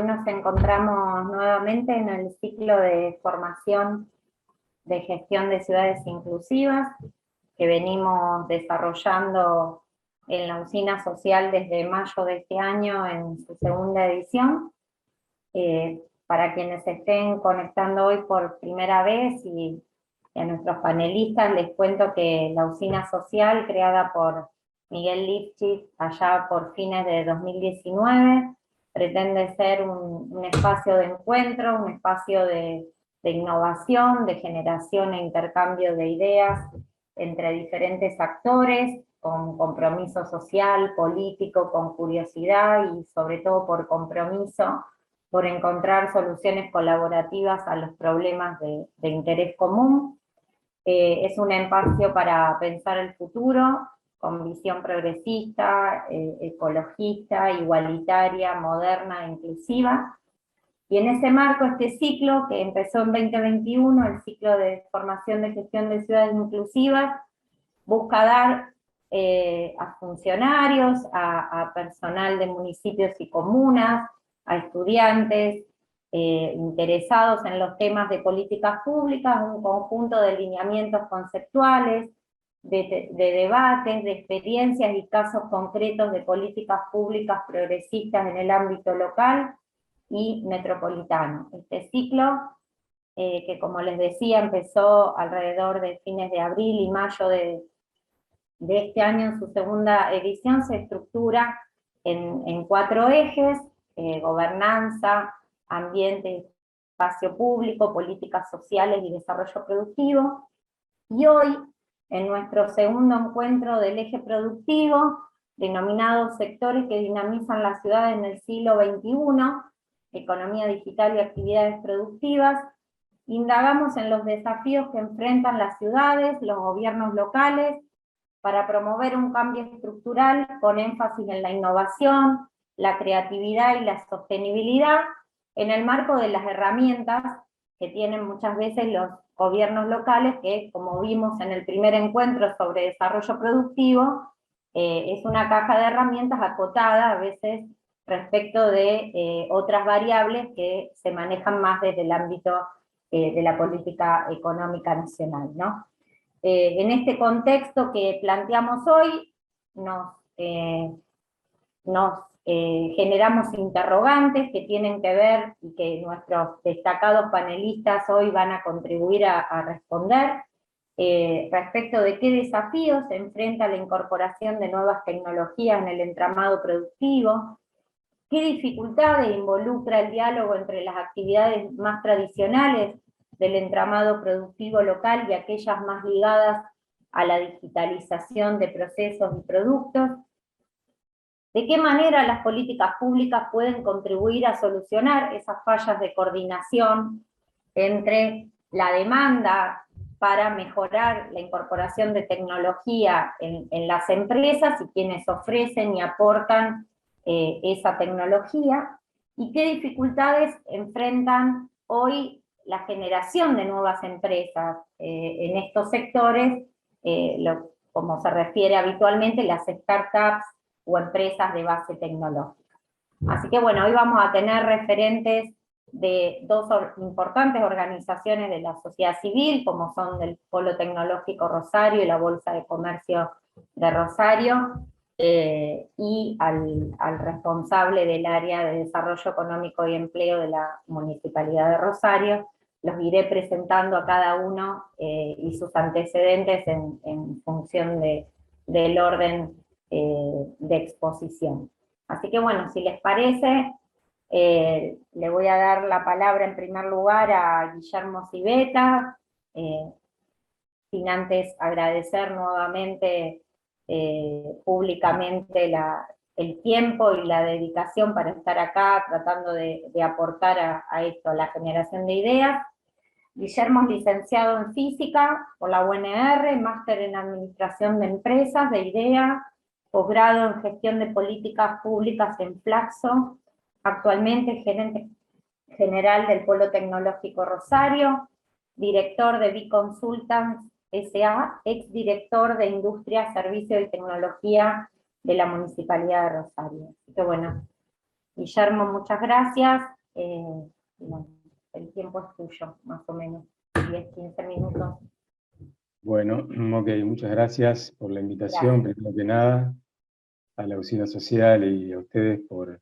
Hoy nos encontramos nuevamente en el ciclo de formación de gestión de ciudades inclusivas que venimos desarrollando en la Usina Social desde mayo de este año en su segunda edición. Para quienes se estén conectando hoy por primera vez y a nuestros panelistas les cuento que la Usina Social, creada por Miguel Lifchitz allá por fines de 2019, pretende ser un espacio de encuentro, un espacio de innovación, de generación e intercambio de ideas entre diferentes actores, con compromiso social, político, con curiosidad y sobre todo por compromiso, por encontrar soluciones colaborativas a los problemas de interés común. Es un espacio para pensar el futuro, con visión progresista, ecologista, igualitaria, moderna e inclusiva. Y en ese marco, este ciclo, que empezó en 2021, el ciclo de formación de gestión de ciudades inclusivas, busca dar a funcionarios, a personal de municipios y comunas, a estudiantes interesados en los temas de políticas públicas, un conjunto de lineamientos conceptuales, de debates, de experiencias y casos concretos de políticas públicas progresistas en el ámbito local y metropolitano. Este ciclo, que como les decía, empezó alrededor de fines de abril y mayo de este año en su segunda edición, se estructura en 4 ejes: gobernanza, ambiente, espacio público, políticas sociales y desarrollo productivo. Y hoy, en nuestro segundo encuentro del eje productivo, denominado Sectores que dinamizan la ciudad en el siglo XXI, economía digital y actividades productivas, indagamos en los desafíos que enfrentan las ciudades, los gobiernos locales, para promover un cambio estructural con énfasis en la innovación, la creatividad y la sostenibilidad, en el marco de las herramientas que tienen muchas veces los gobiernos locales, que, como vimos en el primer encuentro sobre desarrollo productivo, es una caja de herramientas acotada a veces respecto de otras variables que se manejan más desde el ámbito de la política económica nacional, ¿no? En este contexto que planteamos hoy, nos generamos interrogantes que tienen que ver y que nuestros destacados panelistas hoy van a contribuir a responder, respecto de qué desafíos se enfrenta la incorporación de nuevas tecnologías en el entramado productivo, qué dificultades involucra el diálogo entre las actividades más tradicionales del entramado productivo local y aquellas más ligadas a la digitalización de procesos y productos, de qué manera las políticas públicas pueden contribuir a solucionar esas fallas de coordinación entre la demanda para mejorar la incorporación de tecnología en las empresas y quienes ofrecen y aportan esa tecnología, y qué dificultades enfrentan hoy la generación de nuevas empresas en estos sectores, como se refiere habitualmente las startups o empresas de base tecnológica. Así que bueno, hoy vamos a tener referentes de 2 importantes organizaciones de la sociedad civil, como son del Polo Tecnológico Rosario y la Bolsa de Comercio de Rosario, y al responsable del área de Desarrollo Económico y Empleo de la Municipalidad de Rosario. Los iré presentando a cada uno y sus antecedentes en función del orden de exposición. Así que bueno, si les parece, le voy a dar la palabra en primer lugar a Guillermo Civetta, sin antes agradecer nuevamente públicamente el tiempo y la dedicación para estar acá tratando de aportar a esto, a la generación de ideas. Guillermo es licenciado en Física por la UNR, máster en Administración de Empresas, de IDEA, posgrado en Gestión de Políticas Públicas en Flaxo, actualmente gerente general del Polo Tecnológico Rosario, director de B-Consultants S.A., exdirector de Industria, Servicio y Tecnología de la Municipalidad de Rosario. Así que bueno, Guillermo, muchas gracias. Bueno, el tiempo es tuyo, más o menos, 10-15 minutos. Bueno, ok, muchas gracias por la invitación, Gracias. primero que nada, a la Usina Social y a ustedes por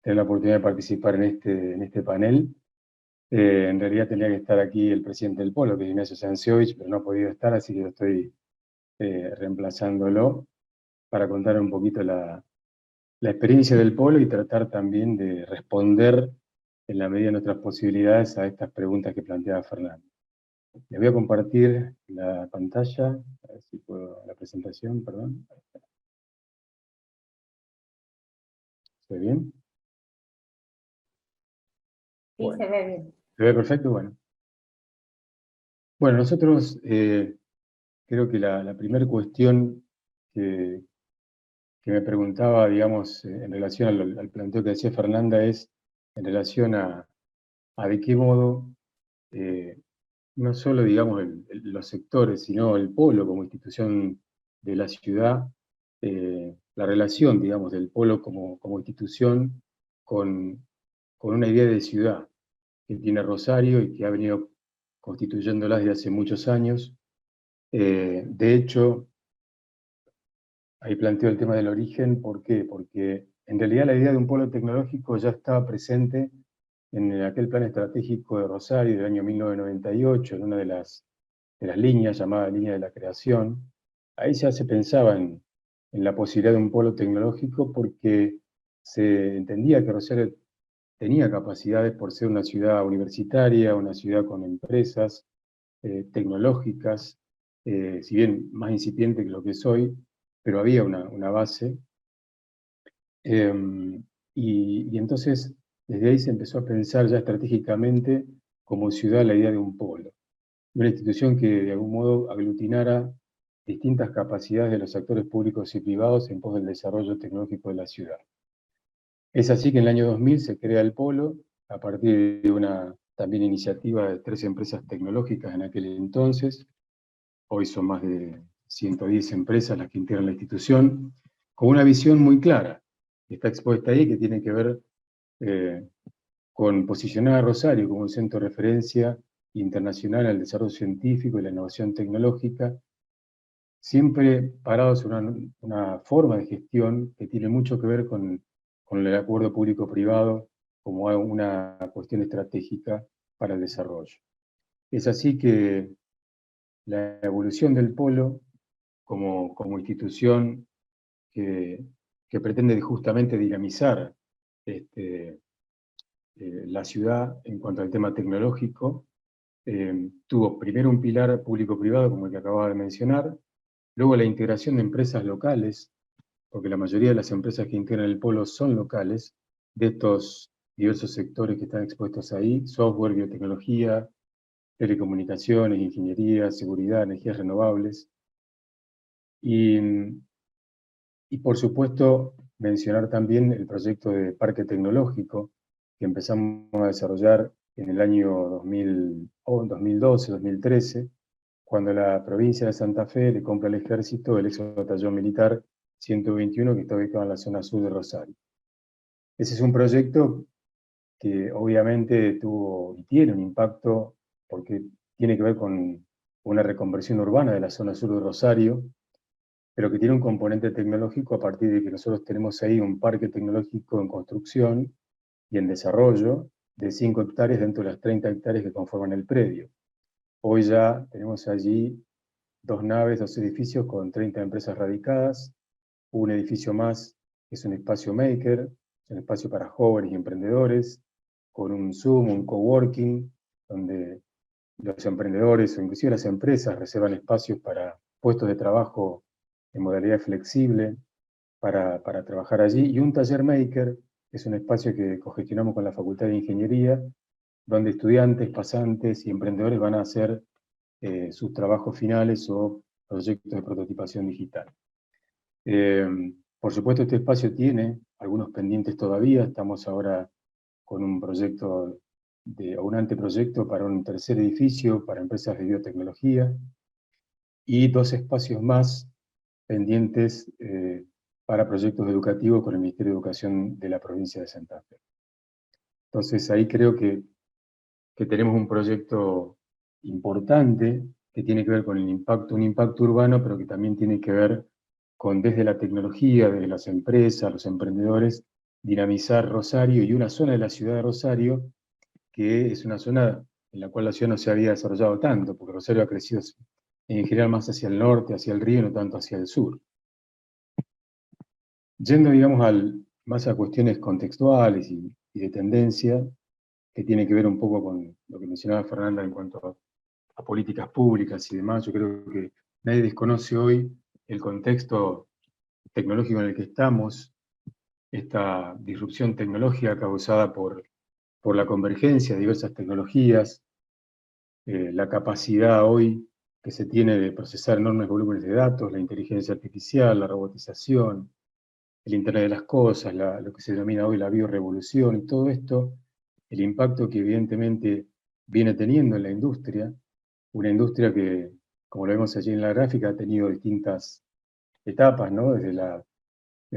tener la oportunidad de participar en este panel. En realidad tenía que estar aquí el presidente del Polo, que es Ignacio Sanciovich, pero no ha podido estar, así que yo estoy reemplazándolo para contar un poquito la experiencia del Polo y tratar también de responder en la medida de nuestras posibilidades a estas preguntas que planteaba Fernando. Les voy a compartir la pantalla, a ver si puedo, la presentación, perdón. ¿Se ve bien? Sí, Bueno, se ve bien. ¿se ve perfecto? Bueno. Bueno, nosotros creo que la primera cuestión que, que me preguntaba, digamos, en relación al planteo que decía Fernanda es en relación a de qué modo eh, no solo, digamos, los sectores, sino el polo como institución de la ciudad, la relación, digamos, del polo como institución con una idea de ciudad que tiene Rosario y que ha venido constituyéndola desde hace muchos años. De hecho, ahí planteo el tema del origen, ¿por qué? Porque en realidad la idea de un polo tecnológico ya estaba presente en aquel plan estratégico de Rosario del año 1998, en una de las líneas llamada línea de la creación. Ahí ya se pensaba en la posibilidad de un polo tecnológico porque se entendía que Rosario tenía capacidades por ser una ciudad universitaria, una ciudad con empresas tecnológicas, si bien más incipiente que lo que soy, pero había una base. Eh, y entonces, desde ahí se empezó a pensar ya estratégicamente como ciudad la idea de un polo, una institución que de algún modo aglutinara distintas capacidades de los actores públicos y privados en pos del desarrollo tecnológico de la ciudad. Es así que en el año 2000 se crea el polo, a partir de una también iniciativa de 3 empresas tecnológicas en aquel entonces. Hoy son más de 110 empresas las que integran la institución, con una visión muy clara, que está expuesta ahí, que tiene que ver eh, con posicionar a Rosario como un centro de referencia internacional al desarrollo científico y la innovación tecnológica, siempre parados en una forma de gestión que tiene mucho que ver con el acuerdo público-privado como una cuestión estratégica para el desarrollo. Es así que la evolución del polo como institución que, que pretende justamente dinamizar este, la ciudad en cuanto al tema tecnológico, tuvo primero un pilar público-privado, como el que acababa de mencionar, luego la integración de empresas locales, porque la mayoría de las empresas que integran el polo son locales, de estos diversos sectores que están expuestos ahí, software, biotecnología, telecomunicaciones, ingeniería, seguridad, energías renovables. Y, y por supuesto, mencionar también el proyecto de parque tecnológico que empezamos a desarrollar en el año 2012, 2013, cuando la provincia de Santa Fe le compra al ejército el ex batallón militar 121 que está ubicado en la zona sur de Rosario. Ese es un proyecto que obviamente tuvo y tiene un impacto porque tiene que ver con una reconversión urbana de la zona sur de Rosario, pero que tiene un componente tecnológico a partir de que nosotros tenemos ahí un parque tecnológico en construcción y en desarrollo de 5 hectáreas dentro de las 30 hectáreas que conforman el predio. Hoy ya tenemos allí 2 naves, 2 edificios con 30 empresas radicadas, un edificio más que es un espacio maker, un espacio para jóvenes y emprendedores, con un Zoom, un coworking, donde los emprendedores o inclusive las empresas reservan espacios para puestos de trabajo en modalidad flexible para trabajar allí, y un taller maker, que es un espacio que cogestionamos con la Facultad de Ingeniería, donde estudiantes, pasantes y emprendedores van a hacer sus trabajos finales o proyectos de prototipación digital. Eh, por supuesto, este espacio tiene algunos pendientes todavía. Estamos ahora con un proyecto o un anteproyecto para un tercer edificio para empresas de biotecnología y 2 espacios más pendientes para proyectos educativos con el Ministerio de Educación de la provincia de Santa Fe. Entonces ahí creo que tenemos un proyecto importante que tiene que ver con el impacto, un impacto urbano, pero que también tiene que ver con desde la tecnología, desde las empresas, los emprendedores, dinamizar Rosario y una zona de la ciudad de Rosario que es una zona en la cual la ciudad no se había desarrollado tanto, porque Rosario ha crecido en general más hacia el norte, hacia el río, no tanto hacia el sur. Yendo, digamos, más a cuestiones contextuales y de tendencia, que tiene que ver un poco con lo que mencionaba Fernanda en cuanto a políticas públicas y demás, yo creo que nadie desconoce hoy el contexto tecnológico en el que estamos, esta disrupción tecnológica causada por la convergencia de diversas tecnologías, la capacidad hoy que se tiene de procesar enormes volúmenes de datos, la inteligencia artificial, la robotización, el Internet de las Cosas, lo que se denomina hoy la biorevolución, y todo esto, el impacto que evidentemente viene teniendo en la industria, una industria que, como lo vemos allí en la gráfica, ha tenido distintas etapas, ¿no? Desde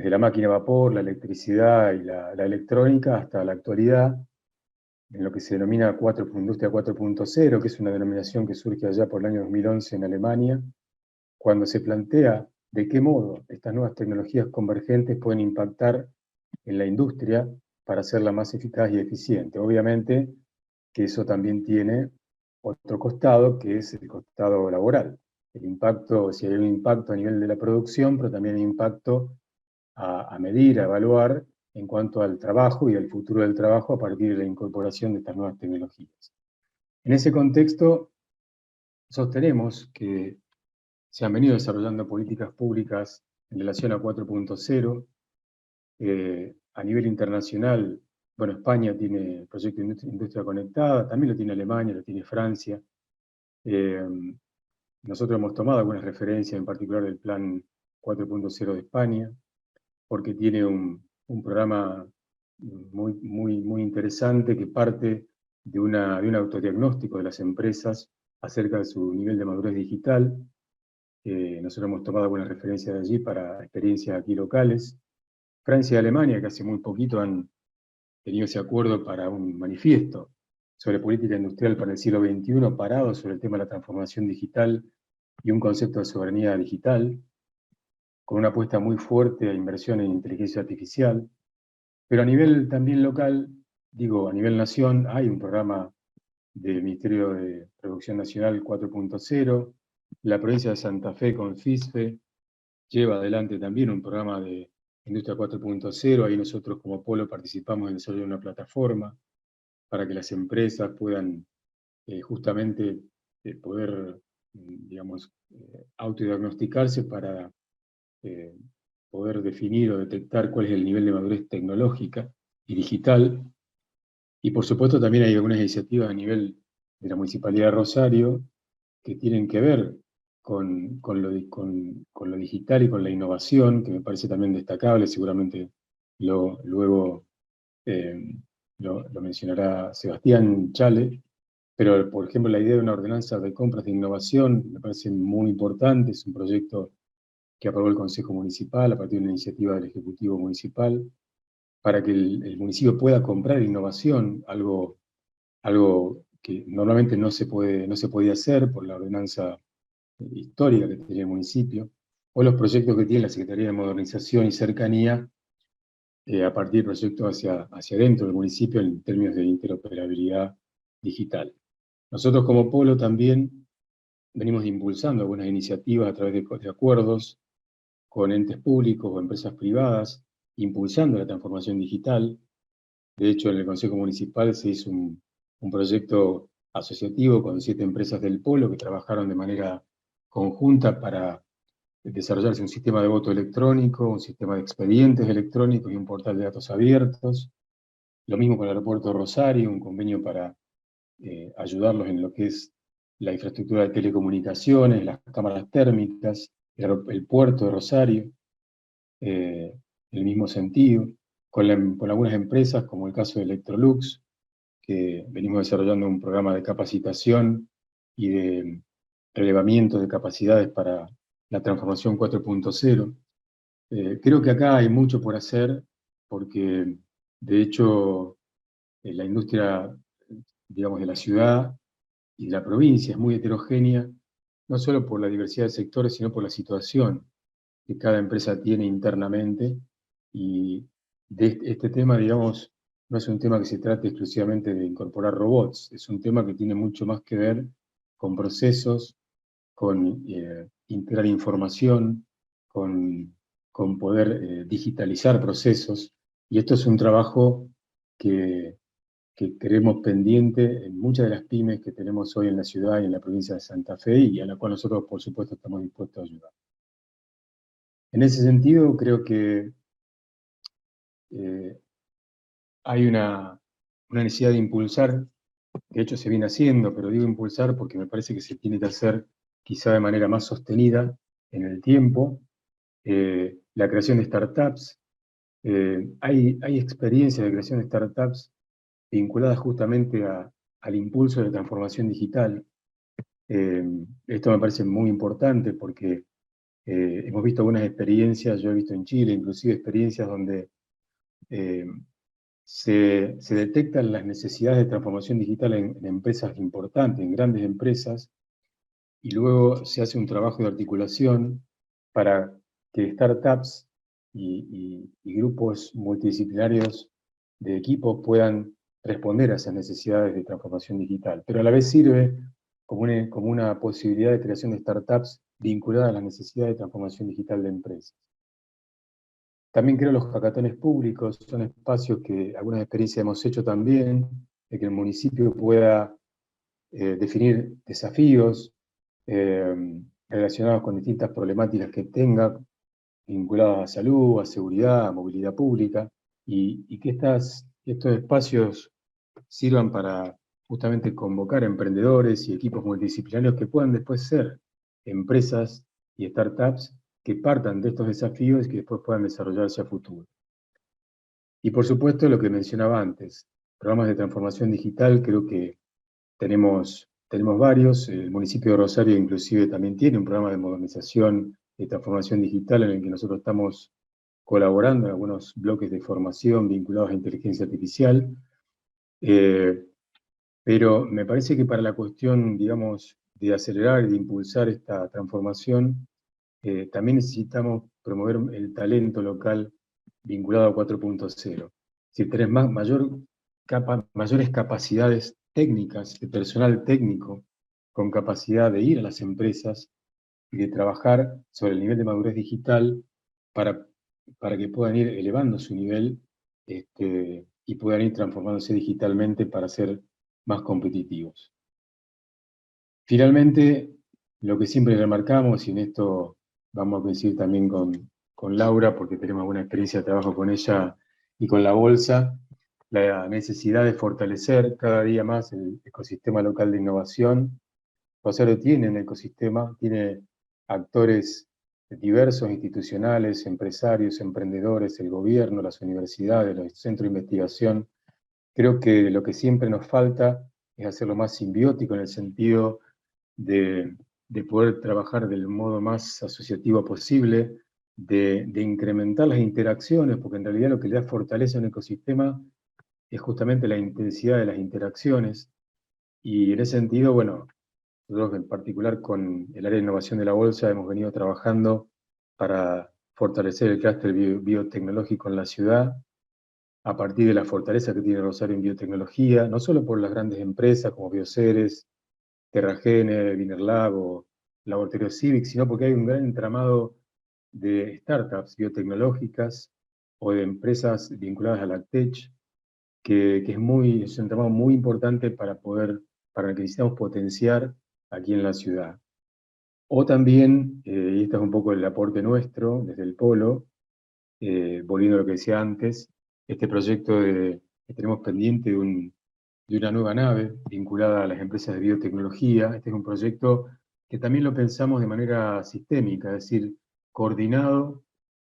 la máquina a vapor, la electricidad y la electrónica, hasta la actualidad, en lo que se denomina Industria 4.0, que es una denominación que surge allá por el año 2011 en Alemania, cuando se plantea de qué modo estas nuevas tecnologías convergentes pueden impactar en la industria para hacerla más eficaz y eficiente. Obviamente que eso también tiene otro costado, que es el costado laboral. El impacto, si hay un impacto a nivel de la producción, pero también hay impacto a medir, a evaluar en cuanto al trabajo y al futuro del trabajo a partir de la incorporación de estas nuevas tecnologías. En ese contexto, sostenemos que se han venido desarrollando políticas públicas en relación a 4.0. A nivel internacional, bueno, España tiene el proyecto de Industria Conectada, también lo tiene Alemania, lo tiene Francia. Nosotros hemos tomado algunas referencias, en particular del Plan 4.0 de España, porque tiene un programa muy interesante que parte de un autodiagnóstico de las empresas acerca de su nivel de madurez digital. Nosotros hemos tomado algunas referencias de allí para experiencias aquí locales. Francia y Alemania, que hace muy poquito han tenido ese acuerdo para un manifiesto sobre política industrial para el siglo XXI, parado sobre el tema de la transformación digital y un concepto de soberanía digital, con una apuesta muy fuerte a inversión en inteligencia artificial. Pero a nivel también local, digo, a nivel nación, hay un programa del Ministerio de Producción Nacional 4.0, la provincia de Santa Fe con FISFE lleva adelante también un programa de Industria 4.0, ahí nosotros como Polo participamos en el desarrollo de una plataforma para que las empresas puedan justamente poder, digamos, autodiagnosticarse para poder definir o detectar cuál es el nivel de madurez tecnológica y digital. Y por supuesto también hay algunas iniciativas a nivel de la Municipalidad de Rosario que tienen que ver con lo digital y con la innovación, que me parece también destacable, seguramente luego lo mencionará Sebastián Chale, pero por ejemplo la idea de una ordenanza de compras de innovación me parece muy importante, es un proyecto que aprobó el Consejo Municipal a partir de una iniciativa del Ejecutivo Municipal, para que el municipio pueda comprar innovación, algo que normalmente no se podía hacer por la ordenanza histórica que tenía el municipio, o los proyectos que tiene la Secretaría de Modernización y Cercanía, a partir de proyectos hacia dentro del municipio en términos de interoperabilidad digital. Nosotros como Polo también venimos impulsando algunas iniciativas a través de acuerdos con entes públicos o empresas privadas, impulsando la transformación digital. De hecho, en el Consejo Municipal se hizo un proyecto asociativo con 7 empresas del Polo que trabajaron de manera conjunta para desarrollarse un sistema de voto electrónico, un sistema de expedientes electrónicos y un portal de datos abiertos. Lo mismo con el aeropuerto de Rosario, un convenio para ayudarlos en lo que es la infraestructura de telecomunicaciones, las cámaras térmicas, el puerto de Rosario, en el mismo sentido, con algunas empresas como el caso de Electrolux, que venimos desarrollando un programa de capacitación y de relevamiento de capacidades para la transformación 4.0. Creo que acá hay mucho por hacer, porque de hecho la industria, digamos, de la ciudad y de la provincia es muy heterogénea, no solo por la diversidad de sectores, sino por la situación que cada empresa tiene internamente. Y de este tema, digamos, no es un tema que se trate exclusivamente de incorporar robots, es un tema que tiene mucho más que ver con procesos, con integrar información, con poder digitalizar procesos. Y esto es un trabajo que, que queremos pendiente en muchas de las pymes que tenemos hoy en la ciudad y en la provincia de Santa Fe, y a la cual nosotros, por supuesto, estamos dispuestos a ayudar. En ese sentido, creo que eh, hay una necesidad de impulsar, de hecho se viene haciendo, pero digo impulsar porque me parece que se tiene que hacer quizá de manera más sostenida en el tiempo, la creación de startups. Hay experiencias de creación de startups vinculadas justamente al impulso de la transformación digital. Esto me parece muy importante porque hemos visto algunas experiencias, yo he visto en Chile, inclusive experiencias donde eh, se detectan las necesidades de transformación digital en empresas importantes, en grandes empresas, y luego se hace un trabajo de articulación para que startups y grupos multidisciplinarios de equipos puedan responder a esas necesidades de transformación digital. Pero a la vez sirve como una posibilidad de creación de startups vinculada a las necesidades de transformación digital de empresas. También creo que los hackatones públicos son espacios que algunas experiencias hemos hecho también, de que el municipio pueda definir desafíos relacionados con distintas problemáticas que tenga, vinculadas a salud, a seguridad, a movilidad pública, y que estos espacios sirvan para justamente convocar emprendedores y equipos multidisciplinarios que puedan después ser empresas y startups que partan de estos desafíos y que después puedan desarrollarse a futuro. Y por supuesto, lo que mencionaba antes, programas de transformación digital, creo que tenemos varios. El municipio de Rosario inclusive también tiene un programa de modernización y transformación digital en el que nosotros estamos colaborando en algunos bloques de formación vinculados a inteligencia artificial. Pero me parece que para la cuestión, digamos, de acelerar y de impulsar esta transformación, también necesitamos promover el talento local vinculado a 4.0. Si tenés mayores capacidades técnicas, de personal técnico, con capacidad de ir a las empresas y de trabajar sobre el nivel de madurez digital para, para que puedan ir elevando su nivel y puedan ir transformándose ser para ser más competitivos. Finalmente, lo que siempre remarcamos, y en esto vamos a coincidir también con Laura, porque tenemos buena experiencia de trabajo con ella y con la Bolsa, la necesidad de fortalecer cada día más el ecosistema local de innovación. Rosario tiene un ecosistema, tiene actores diversos, institucionales, empresarios, emprendedores, el gobierno, las universidades, los centros de investigación. Creo que lo que siempre nos falta es hacerlo más simbiótico en el sentido de, de poder trabajar del modo más asociativo posible, de incrementar las interacciones, porque en realidad lo que le da fortaleza a un ecosistema es justamente la intensidad de las interacciones. Y en ese sentido, bueno, nosotros en particular con el área de innovación de la Bolsa hemos venido trabajando para fortalecer el clúster biotecnológico en la ciudad, a partir de la fortaleza que tiene Rosario en biotecnología, no solo por las grandes empresas como Bioceres, Terragene, Vinerlab o Laboratorio Civic, sino porque hay un gran entramado de startups biotecnológicas o de empresas vinculadas a la tech, que es un entramado muy importante para el que necesitamos potenciar aquí en la ciudad. O también, y este es un poco el aporte nuestro desde el Polo, volviendo a lo que decía antes, este proyecto que tenemos pendiente de una nueva nave vinculada a las empresas de biotecnología. Este es un proyecto que también lo pensamos de manera sistémica, es decir, coordinado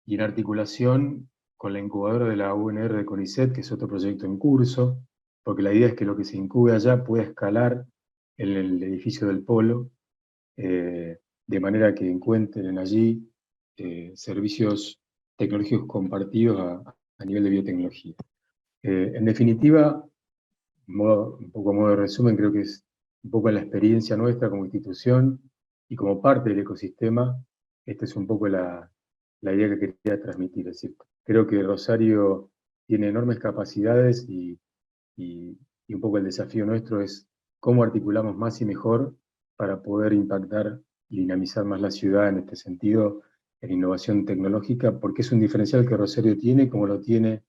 y en articulación con la incubadora de la UNR de CONICET, que es otro proyecto en curso, porque la idea es que lo que se incube allá pueda escalar en el edificio del Polo, de manera que encuentren allí servicios tecnológicos compartidos a nivel de biotecnología. En definitiva, un poco a modo de resumen, creo que es un poco la experiencia nuestra como institución y como parte del ecosistema. Esta es un poco la idea que quería transmitir. Es decir, creo que Rosario tiene enormes capacidades y un poco el desafío nuestro es cómo articulamos más y mejor para poder impactar y dinamizar más la ciudad en este sentido, en innovación tecnológica, porque es un diferencial que Rosario tiene, como lo tiene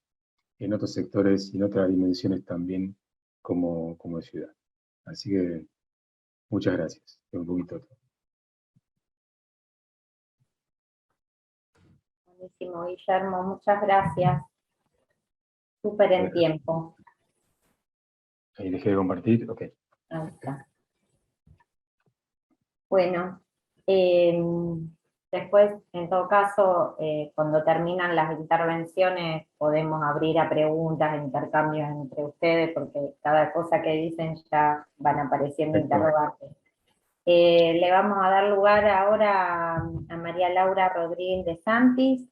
en otros sectores y en otras dimensiones también como ciudad. Así que muchas gracias. Un poquito todo. Buenísimo, Guillermo, muchas gracias. Súper en tiempo. Ahí dejé de compartir, ok. Ahí está. Bueno, después, en todo caso, cuando terminan las intervenciones, podemos abrir a preguntas, intercambios entre ustedes, porque cada cosa que dicen ya van apareciendo interrogantes. Le vamos a dar lugar ahora a María Laura Rodríguez de Santis.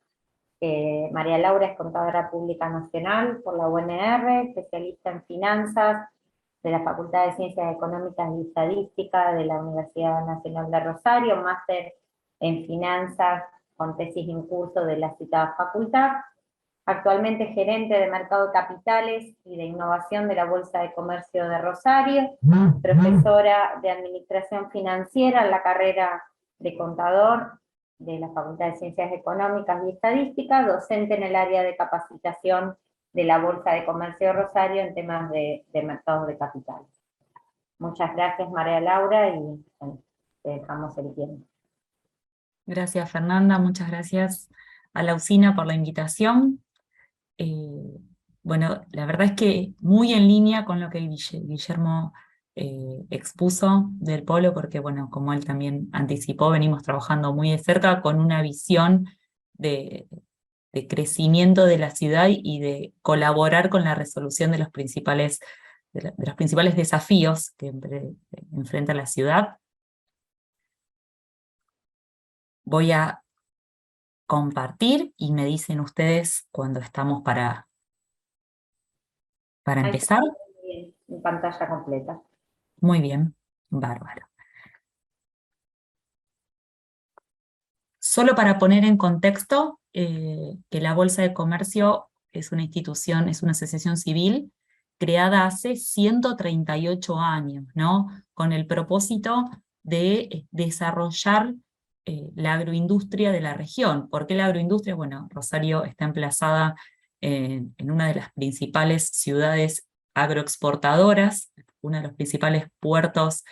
María Laura es contadora pública nacional por la UNR, especialista en finanzas de la Facultad de Ciencias Económicas y Estadística de la Universidad Nacional de Rosario, máster en finanzas con tesis en curso de la citada facultad. Actualmente gerente de Mercado de Capitales y de Innovación de la Bolsa de Comercio de Rosario, profesora de Administración Financiera en la carrera de Contador de la Facultad de Ciencias Económicas y Estadística, docente en el área de capacitación de la Bolsa de Comercio de Rosario en temas de mercados de capitales. Muchas gracias, María Laura, y bueno, te dejamos el tiempo. Gracias, Fernanda, muchas gracias a la usina por la invitación. Bueno, la verdad es que muy en línea con lo que Guillermo expuso del polo, porque bueno, como él también anticipó, venimos trabajando muy de cerca con una visión de crecimiento de la ciudad y de colaborar con la resolución de los principales desafíos que enfrenta la ciudad. Voy a compartir y me dicen ustedes cuando estamos para empezar. En pantalla completa. Muy bien, bárbaro. Solo para poner en contexto que la Bolsa de Comercio es una institución, es una asociación civil creada hace 138 años, ¿no? Con el propósito de desarrollar la agroindustria de la región. ¿Por qué la agroindustria? Bueno, Rosario está emplazada en una de las principales ciudades agroexportadoras, uno de los principales puertos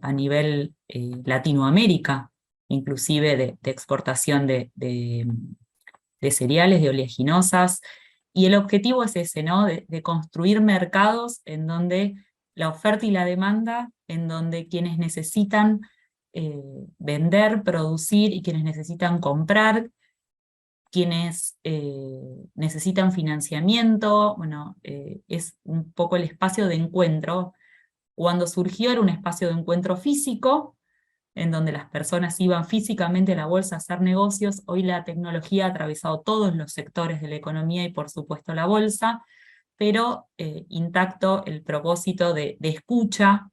a nivel Latinoamérica, inclusive de exportación de cereales, de oleaginosas, y el objetivo es ese, ¿no? De construir mercados en donde la oferta y la demanda, en donde quienes necesitan vender, producir y quienes necesitan comprar, quienes necesitan financiamiento, bueno, es un poco el espacio de encuentro. Cuando surgió era un espacio de encuentro físico, en donde las personas iban físicamente a la bolsa a hacer negocios. Hoy la tecnología ha atravesado todos los sectores de la economía y por supuesto la bolsa, pero intacto el propósito de escucha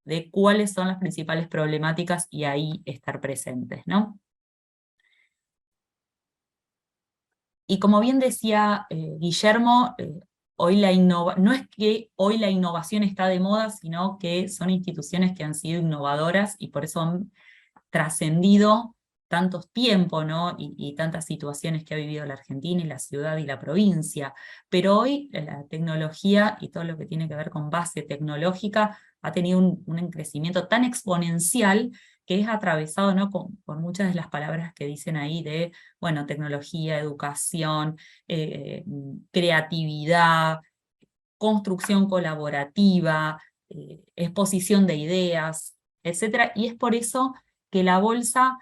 de cuáles son las principales problemáticas y ahí estar presentes, ¿no? Y como bien decía Guillermo, no es que hoy la innovación está de moda, sino que son instituciones que han sido innovadoras y por eso han trascendido tantos tiempos, ¿no? y tantas situaciones que ha vivido la Argentina y la ciudad y la provincia. Pero hoy la tecnología y todo lo que tiene que ver con base tecnológica ha tenido un crecimiento tan exponencial que es atravesado, ¿no? por muchas de las palabras que dicen ahí de, bueno, tecnología, educación, creatividad, construcción colaborativa, exposición de ideas, etc. Y es por eso que la Bolsa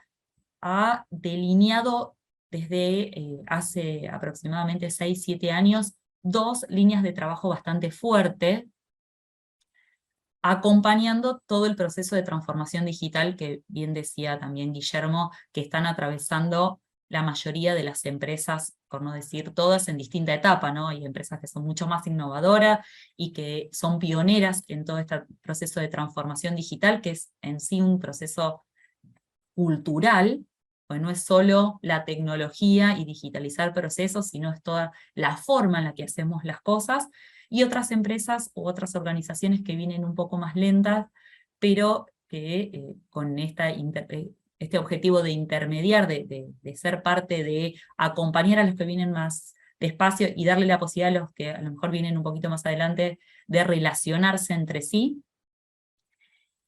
ha delineado desde hace aproximadamente 6, 7 años, 2 líneas de trabajo bastante fuertes, acompañando todo el proceso de transformación digital que bien decía también Guillermo, que están atravesando la mayoría de las empresas, por no decir todas, en distinta etapa, ¿no? Hay empresas que son mucho más innovadoras y que son pioneras en todo este proceso de transformación digital, que es en sí un proceso cultural, pues no es solo la tecnología y digitalizar procesos, sino es toda la forma en la que hacemos las cosas, y otras empresas u otras organizaciones que vienen un poco más lentas, pero que con este objetivo de intermediar, de ser parte, de acompañar a los que vienen más despacio y darle la posibilidad a los que a lo mejor vienen un poquito más adelante de relacionarse entre sí,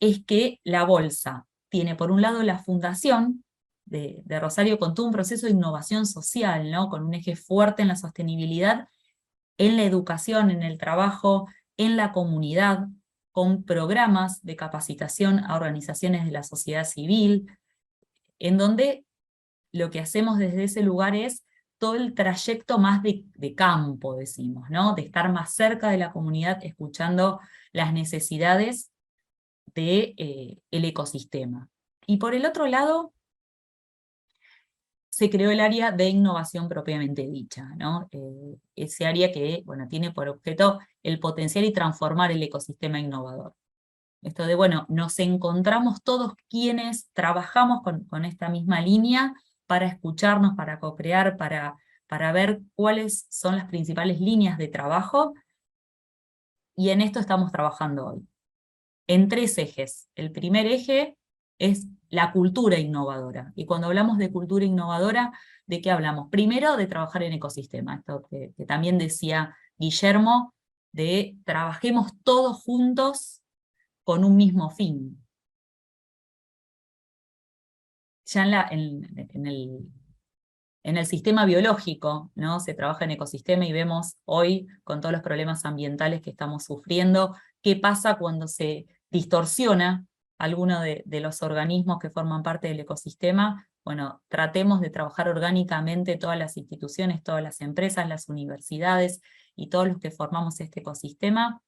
es que la bolsa tiene por un lado la fundación de Rosario con todo un proceso de innovación social, ¿no? Con un eje fuerte en la sostenibilidad, en la educación, en el trabajo, en la comunidad, con programas de capacitación a organizaciones de la sociedad civil, en donde lo que hacemos desde ese lugar es todo el trayecto más de campo, decimos, ¿no? De estar más cerca de la comunidad, escuchando las necesidades del ecosistema. Y por el otro lado, se creó el área de innovación propiamente dicha, ¿no? Ese área que, bueno, tiene por objeto el potenciar y transformar el ecosistema innovador. Esto de, bueno, nos encontramos todos quienes trabajamos con esta misma línea para escucharnos, para co-crear, para ver cuáles son las principales líneas de trabajo, y en esto estamos trabajando hoy. En 3 ejes. El primer eje es la cultura innovadora. Y cuando hablamos de cultura innovadora, ¿de qué hablamos? Primero, de trabajar en ecosistema. Esto que también decía Guillermo, de trabajemos todos juntos con un mismo fin. Ya en el sistema biológico, ¿no? Se trabaja en ecosistema y vemos hoy, con todos los problemas ambientales que estamos sufriendo, qué pasa cuando se distorsiona alguno de los organismos que forman parte del ecosistema. Bueno, tratemos de trabajar orgánicamente todas las instituciones, todas las empresas, las universidades y todos los que formamos este ecosistema,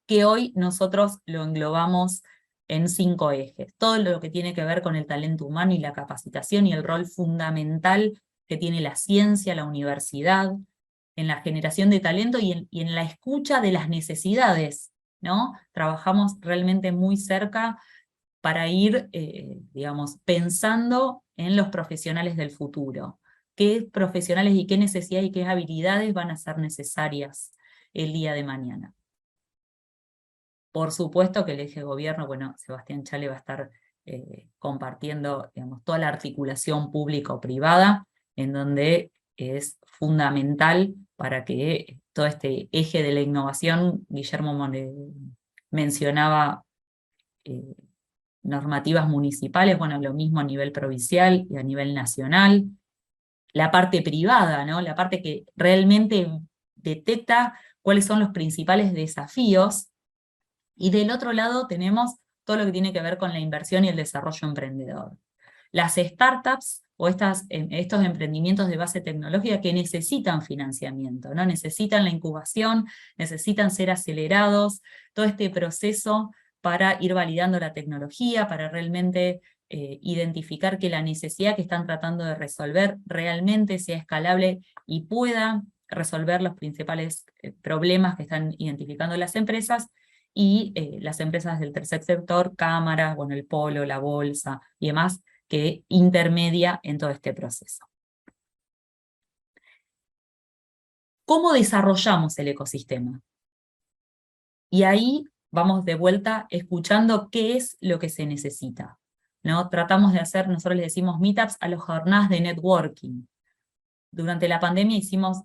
que hoy nosotros lo englobamos en 5 ejes. Todo lo que tiene que ver con el talento humano y la capacitación y el rol fundamental que tiene la ciencia, la universidad, en la generación de talento y en la escucha de las necesidades, ¿no? Trabajamos realmente muy cerca para ir, digamos, pensando en los profesionales del futuro. ¿Qué profesionales y qué necesidades y qué habilidades van a ser necesarias el día de mañana? Por supuesto que el eje de gobierno, bueno, Sebastián Chale va a estar compartiendo, digamos, toda la articulación público-privada, en donde es fundamental para que todo este eje de la innovación, Guillermo mencionaba normativas municipales, bueno, lo mismo a nivel provincial y a nivel nacional, la parte privada, ¿no? La parte que realmente detecta cuáles son los principales desafíos. Y del otro lado tenemos todo lo que tiene que ver con la inversión y el desarrollo emprendedor. Las startups o estos emprendimientos de base tecnológica que necesitan financiamiento, ¿no? Necesitan la incubación, necesitan ser acelerados, todo este proceso para ir validando la tecnología, para realmente identificar que la necesidad que están tratando de resolver realmente sea escalable y pueda resolver los principales problemas que están identificando las empresas, y las empresas del tercer sector, cámaras, bueno, el polo, la bolsa y demás, que intermedia en todo este proceso. ¿Cómo desarrollamos el ecosistema? Y ahí vamos de vuelta escuchando qué es lo que se necesita, ¿no? Tratamos de hacer, nosotros le decimos meetups a las jornadas de networking. Durante la pandemia hicimos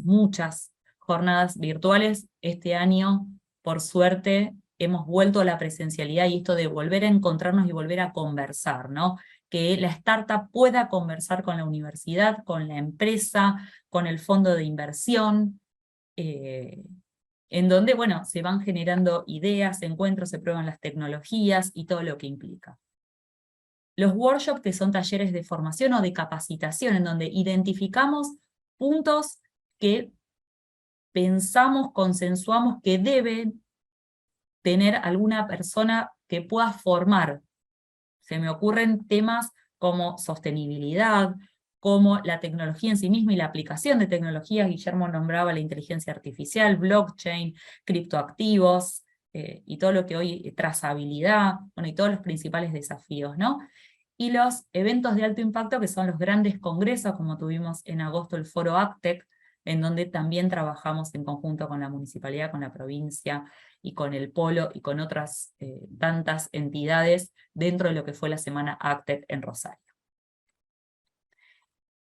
muchas jornadas virtuales. Este año, por suerte, hemos vuelto a la presencialidad y esto de volver a encontrarnos y volver a conversar, ¿no? Que la startup pueda conversar con la universidad, con la empresa, con el fondo de inversión, en donde, bueno, se van generando ideas, encuentros, se prueban las tecnologías y todo lo que implica. Los workshops, que son talleres de formación o de capacitación, en donde identificamos puntos que pensamos, consensuamos que deben tener alguna persona que pueda formar. Se me ocurren temas como sostenibilidad, como la tecnología en sí misma y la aplicación de tecnologías. Guillermo nombraba la inteligencia artificial, blockchain, criptoactivos, y todo lo que hoy, trazabilidad, bueno, y todos los principales desafíos, ¿no? Y los eventos de alto impacto, que son los grandes congresos, como tuvimos en agosto el Foro ACTEC, en donde también trabajamos en conjunto con la municipalidad, con la provincia, y con el Polo, y con otras tantas entidades dentro de lo que fue la Semana ACTEC en Rosario.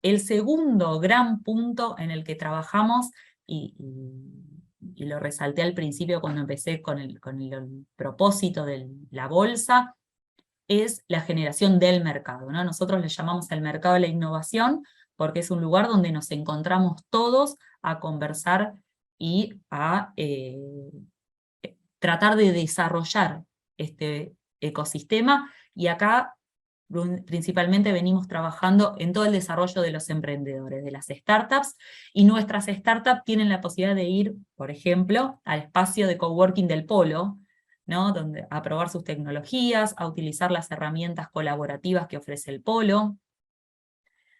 El segundo gran punto en el que trabajamos, y lo resalté al principio cuando empecé con el propósito de la bolsa, es la generación del mercado, ¿no? Nosotros le llamamos el mercado de la innovación porque es un lugar donde nos encontramos todos a conversar y a tratar de desarrollar este ecosistema, y acá principalmente venimos trabajando en todo el desarrollo de los emprendedores, de las startups, y nuestras startups tienen la posibilidad de ir, por ejemplo, al espacio de coworking del Polo, ¿no? A probar sus tecnologías, a utilizar las herramientas colaborativas que ofrece el Polo.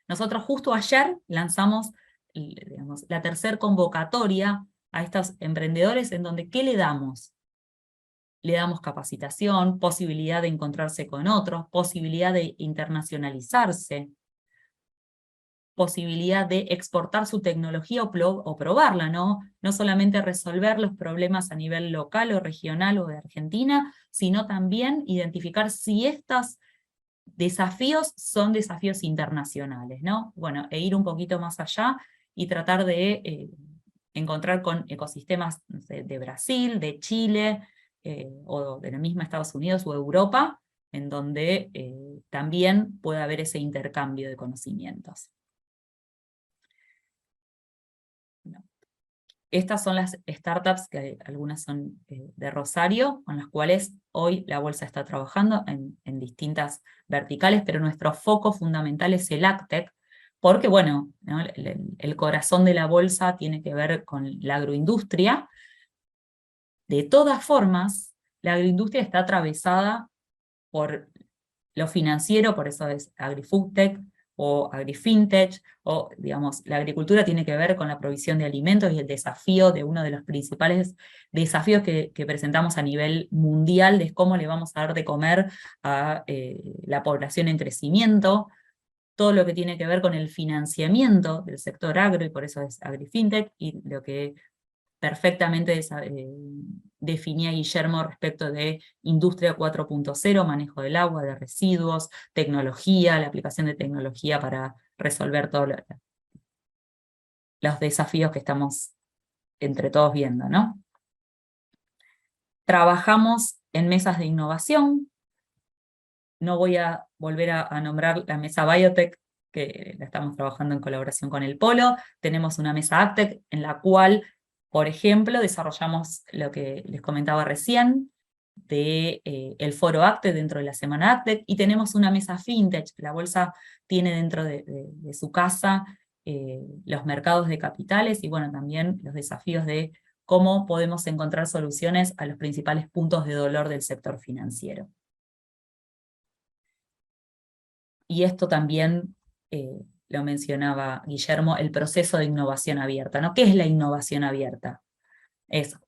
Nosotros justo ayer lanzamos, digamos, la tercera convocatoria a estos emprendedores, en donde ¿qué le damos? Le damos capacitación, posibilidad de encontrarse con otros, posibilidad de internacionalizarse, posibilidad de exportar su tecnología o probarla, ¿no? No solamente resolver los problemas a nivel local o regional o de Argentina, sino también identificar si estos desafíos son desafíos internacionales, ¿no? Bueno, e ir un poquito más allá y tratar de encontrar con ecosistemas, no sé, de Brasil, de Chile, o de la misma Estados Unidos o Europa, en donde también puede haber ese intercambio de conocimientos. No. Estas son las startups, que algunas son de Rosario, con las cuales hoy la bolsa está trabajando en distintas verticales, pero nuestro foco fundamental es el ACTEC, porque bueno, ¿no? El corazón de la bolsa tiene que ver con la agroindustria. De todas formas, la agroindustria está atravesada por lo financiero, por eso es AgriFoodTech o AgriFintech, o digamos, la agricultura tiene que ver con la provisión de alimentos, y el desafío de uno de los principales desafíos que presentamos a nivel mundial es cómo le vamos a dar de comer a la población en crecimiento, todo lo que tiene que ver con el financiamiento del sector agro, y por eso es AgriFintech, y lo que perfectamente definía Guillermo respecto de industria 4.0, manejo del agua, de residuos, tecnología, la aplicación de tecnología para resolver todos los desafíos que estamos entre todos viendo, ¿no? Trabajamos en mesas de innovación. No voy a volver a nombrar la mesa Biotech, que la estamos trabajando en colaboración con el Polo. Tenemos una mesa ACTEC en la cual, por ejemplo, desarrollamos lo que les comentaba recién, el foro ACTEC dentro de la semana ACTEC, y tenemos una mesa FinTech. La bolsa tiene dentro de su casa los mercados de capitales, y bueno, también los desafíos de cómo podemos encontrar soluciones a los principales puntos de dolor del sector financiero. Y esto también lo mencionaba Guillermo, el proceso de innovación abierta, ¿no? ¿Qué es la innovación abierta? Es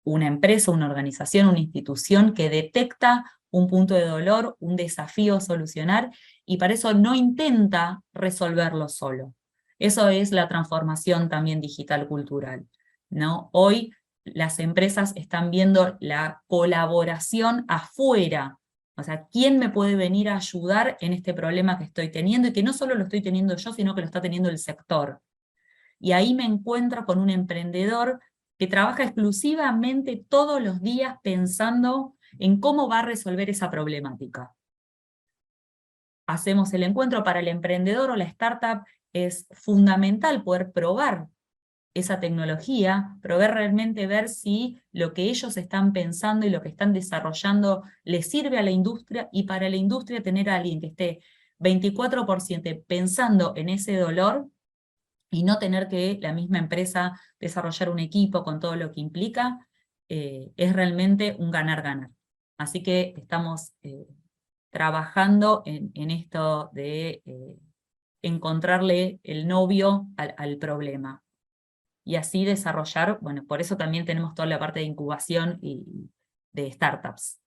una empresa, una organización, una institución que detecta un punto de dolor, un desafío a solucionar, y para eso no intenta resolverlo solo. Eso es la transformación también digital cultural, ¿no? Hoy las empresas están viendo la colaboración afuera. O sea, ¿quién me puede venir a ayudar en este problema que estoy teniendo? Y que no solo lo estoy teniendo yo, sino que lo está teniendo el sector. Y ahí me encuentro con un emprendedor que trabaja exclusivamente todos los días pensando en cómo va a resolver esa problemática. Hacemos el encuentro. Para el emprendedor o la startup es fundamental poder probar esa tecnología, probar realmente, ver si lo que ellos están pensando y lo que están desarrollando les sirve a la industria, y para la industria tener a alguien que esté 24% pensando en ese dolor, y no tener que la misma empresa desarrollar un equipo con todo lo que implica, es realmente un ganar-ganar. Así que estamos trabajando en esto de encontrarle el novio al problema. Y así desarrollar, bueno, por eso también tenemos toda la parte de incubación y de startups.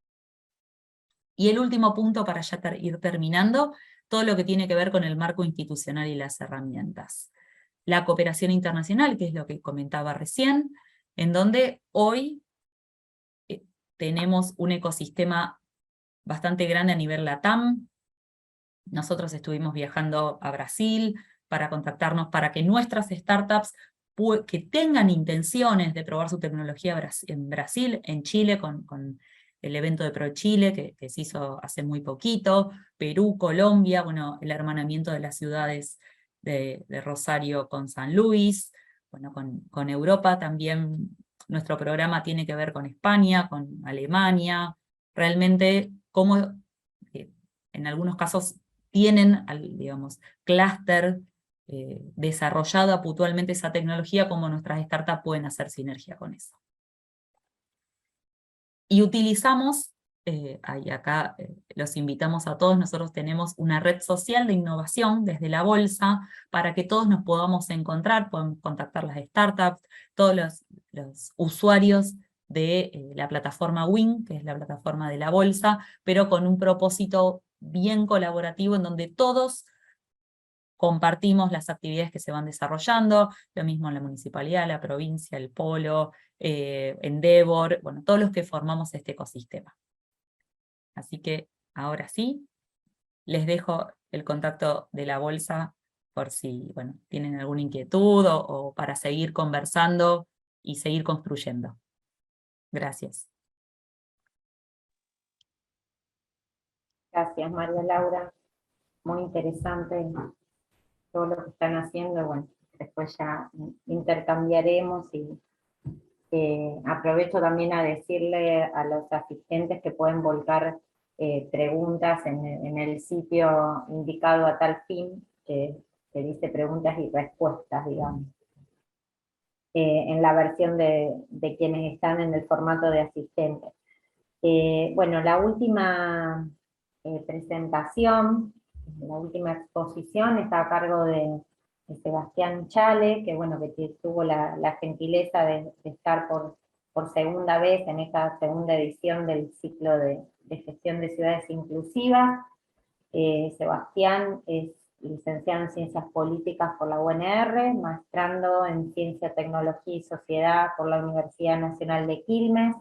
Y el último punto para ya ir terminando, todo lo que tiene que ver con el marco institucional y las herramientas. La cooperación internacional, que es lo que comentaba recién, en donde hoy tenemos un ecosistema bastante grande a nivel LATAM. Nosotros estuvimos viajando a Brasil para contactarnos para que nuestras startups que tengan intenciones de probar su tecnología en Brasil, en Chile, con el evento de ProChile, que se hizo hace muy poquito, Perú, Colombia, bueno, el hermanamiento de las ciudades de Rosario con San Luis, bueno, con Europa también nuestro programa tiene que ver con España, con Alemania, realmente cómo en algunos casos tienen, digamos, clúster desarrollada puntualmente esa tecnología, como nuestras startups pueden hacer sinergia con eso. Y utilizamos, y acá los invitamos a todos, nosotros tenemos una red social de innovación desde la bolsa, para que todos nos podamos encontrar, podemos contactar las startups, todos los usuarios de la plataforma WIN, que es la plataforma de la bolsa, pero con un propósito bien colaborativo en donde todos compartimos las actividades que se van desarrollando, lo mismo en la municipalidad, la provincia, el polo, Endeavor, bueno, todos los que formamos este ecosistema. Así que ahora sí, les dejo el contacto de la bolsa por si, bueno, tienen alguna inquietud o para seguir conversando y seguir construyendo. Gracias. Gracias, María Laura. Muy interesante todo lo que están haciendo. Bueno, después ya intercambiaremos y aprovecho también a decirle a los asistentes que pueden volcar preguntas en el sitio indicado a tal fin, que dice preguntas y respuestas, digamos. En la versión de quienes están en el formato de asistentes. Bueno, la última presentación, la última exposición está a cargo de Sebastián Chale, que bueno, que tuvo la gentileza de estar por segunda vez en esta segunda edición del ciclo de gestión de ciudades inclusivas. Sebastián es licenciado en Ciencias Políticas por la UNR, maestrando en Ciencia, Tecnología y Sociedad por la Universidad Nacional de Quilmes.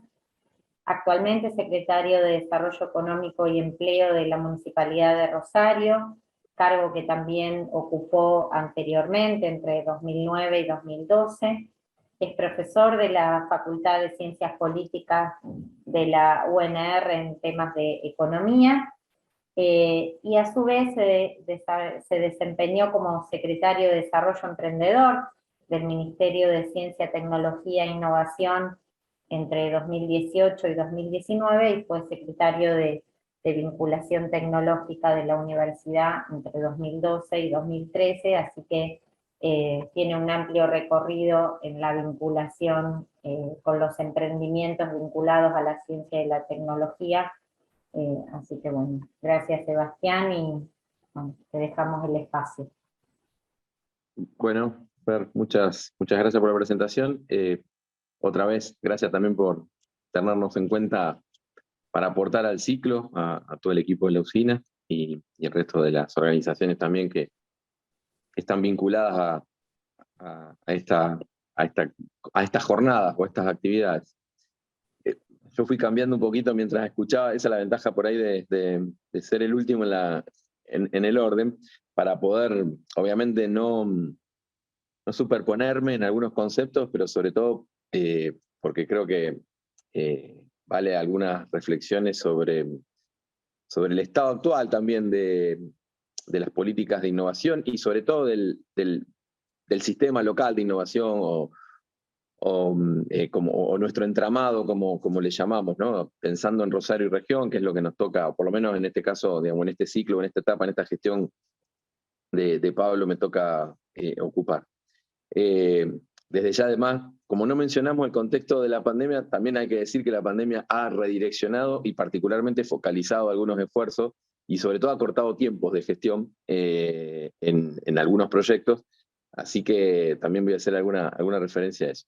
Actualmente es secretario de Desarrollo Económico y Empleo de la Municipalidad de Rosario, cargo que también ocupó anteriormente, entre 2009 y 2012. Es profesor de la Facultad de Ciencias Políticas de la UNR en temas de economía, y a su vez se desempeñó como secretario de Desarrollo Emprendedor del Ministerio de Ciencia, Tecnología e Innovación entre 2018 y 2019, y fue secretario de Vinculación Tecnológica de la Universidad entre 2012 y 2013, así que tiene un amplio recorrido en la vinculación con los emprendimientos vinculados a la ciencia y la tecnología. Así que bueno, gracias Sebastián, y bueno, te dejamos el espacio. Bueno, Fer, muchas gracias por la presentación. Otra vez, gracias también por tenernos en cuenta para aportar al ciclo, a todo el equipo de la usina y el resto de las organizaciones también que están vinculadas a estas jornadas o a estas actividades. Yo fui cambiando un poquito mientras escuchaba, esa es la ventaja por ahí de ser el último en el orden, para poder, obviamente, no superponerme en algunos conceptos, pero sobre todo porque creo que vale algunas reflexiones sobre el estado actual también de las políticas de innovación y sobre todo del sistema local de innovación o nuestro entramado, como le llamamos, ¿no? Pensando en Rosario y región, que es lo que nos toca, por lo menos en este caso, digamos, en este ciclo, en esta etapa, en esta gestión de Pablo me toca ocupar. Desde ya, además, como no mencionamos el contexto de la pandemia, también hay que decir que la pandemia ha redireccionado y particularmente focalizado algunos esfuerzos y sobre todo ha cortado tiempos de gestión en algunos proyectos, así que también voy a hacer alguna referencia a eso.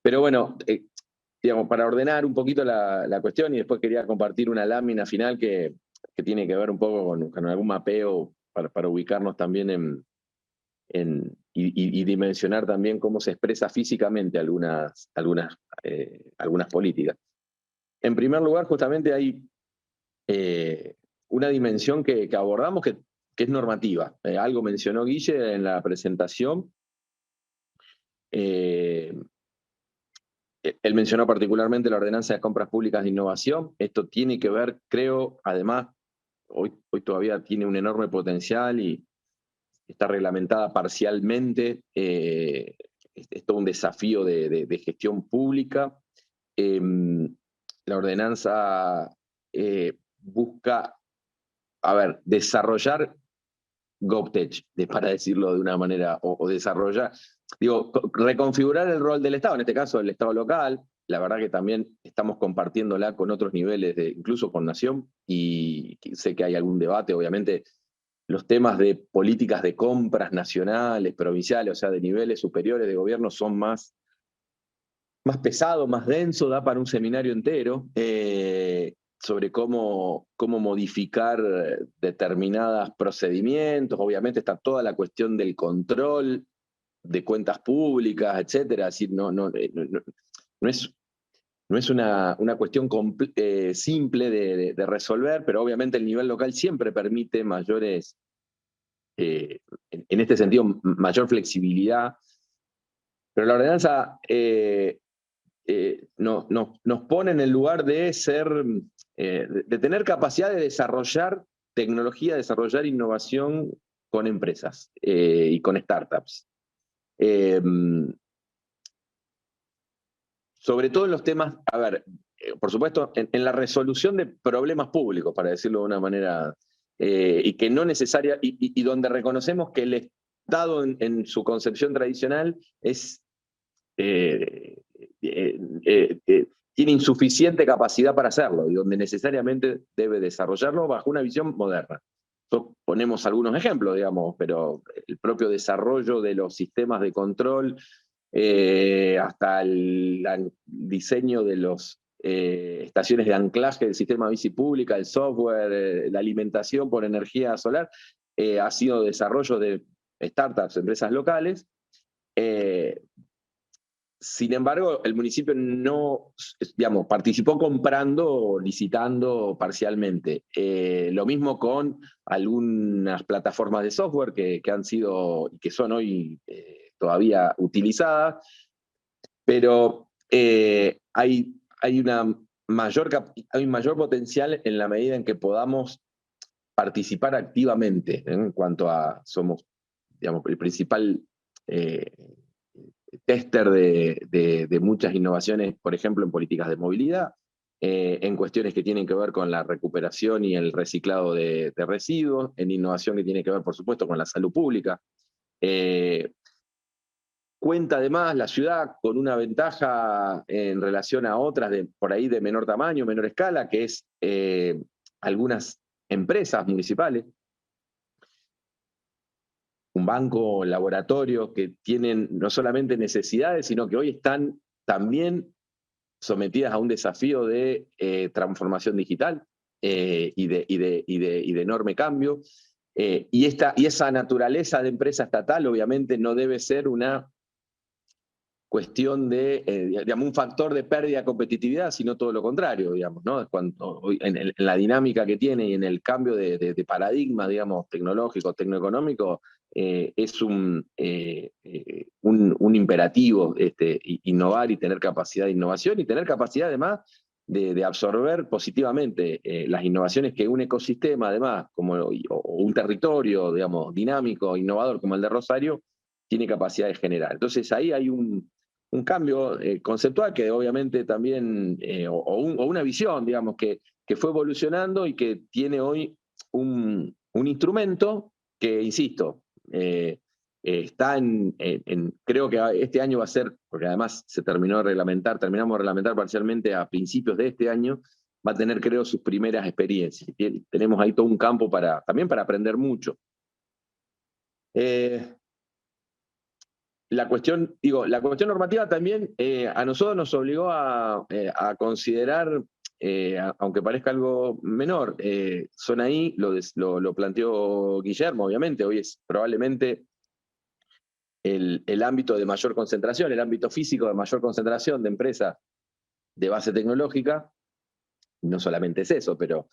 Pero bueno, digamos, para ordenar un poquito la cuestión, y después quería compartir una lámina final que tiene que ver un poco con algún mapeo para ubicarnos también y dimensionar también cómo se expresa físicamente algunas políticas. En primer lugar, justamente hay una dimensión que abordamos que es normativa. Algo mencionó Guille en la presentación. Él mencionó particularmente la ordenanza de compras públicas de innovación. Esto tiene que ver, creo, además, hoy todavía tiene un enorme potencial y está reglamentada parcialmente. Es todo un desafío de gestión pública. La ordenanza busca, desarrollar GovTech, para decirlo de una manera, o desarrollar, reconfigurar el rol del Estado, en este caso el Estado local. La verdad que también estamos compartiéndola con otros niveles, incluso con Nación, y sé que hay algún debate, obviamente, los temas de políticas de compras nacionales, provinciales, o sea, de niveles superiores de gobierno son más pesado, más denso, da para un seminario entero, sobre cómo modificar determinados procedimientos. Obviamente está toda la cuestión del control de cuentas públicas, etcétera. Es decir, no es una cuestión simple de resolver, pero obviamente el nivel local siempre permite mayores, en este sentido, mayor flexibilidad. Pero la ordenanza nos pone en el lugar de de tener capacidad de desarrollar tecnología, desarrollar innovación con empresas y con startups. Sobre todo en los temas, por supuesto, en la resolución de problemas públicos, para decirlo de una manera, y que no necesaria, y donde reconocemos que el Estado en su concepción tradicional tiene insuficiente capacidad para hacerlo, y donde necesariamente debe desarrollarlo bajo una visión moderna. Ponemos algunos ejemplos, digamos, pero el propio desarrollo de los sistemas de control, hasta el diseño de las estaciones de anclaje del sistema bici pública, el software, la alimentación por energía solar, ha sido desarrollo de startups, empresas locales. Sin embargo, el municipio no, participó comprando o licitando parcialmente. Lo mismo con algunas plataformas de software que han sido y que son hoy todavía utilizadas, pero hay un mayor potencial en la medida en que podamos participar activamente, en cuanto a somos, el principal tester de muchas innovaciones, por ejemplo, en políticas de movilidad, en cuestiones que tienen que ver con la recuperación y el reciclado de residuos, en innovación que tiene que ver, por supuesto, con la salud pública. Cuenta además la ciudad con una ventaja en relación a otras por ahí de menor tamaño, menor escala, que es algunas empresas municipales, un banco, laboratorio, que tienen no solamente necesidades, sino que hoy están también sometidas a un desafío de transformación digital y de enorme cambio. Y esa naturaleza de empresa estatal obviamente no debe ser una cuestión de, un factor de pérdida de competitividad, sino todo lo contrario, digamos, ¿no? En la dinámica que tiene y en el cambio de paradigma, digamos, tecnológico, tecnoeconómico, es un imperativo innovar y tener capacidad de innovación y tener capacidad además de absorber positivamente las innovaciones que un ecosistema además, o un territorio, digamos, dinámico, innovador como el de Rosario, tiene capacidad de generar. Entonces ahí hay un cambio conceptual que obviamente también, o una visión, digamos, que fue evolucionando y que tiene hoy un instrumento que, insisto, está creo que este año va a ser, porque además terminamos de reglamentar parcialmente a principios de este año, va a tener, creo, sus primeras experiencias. Y tenemos ahí todo un campo también para aprender mucho. La cuestión normativa también a nosotros nos obligó a considerar, aunque parezca algo menor, Sonaí lo planteó Guillermo, obviamente, hoy es probablemente el ámbito de mayor concentración, el ámbito físico de mayor concentración de empresas de base tecnológica. No solamente es eso, pero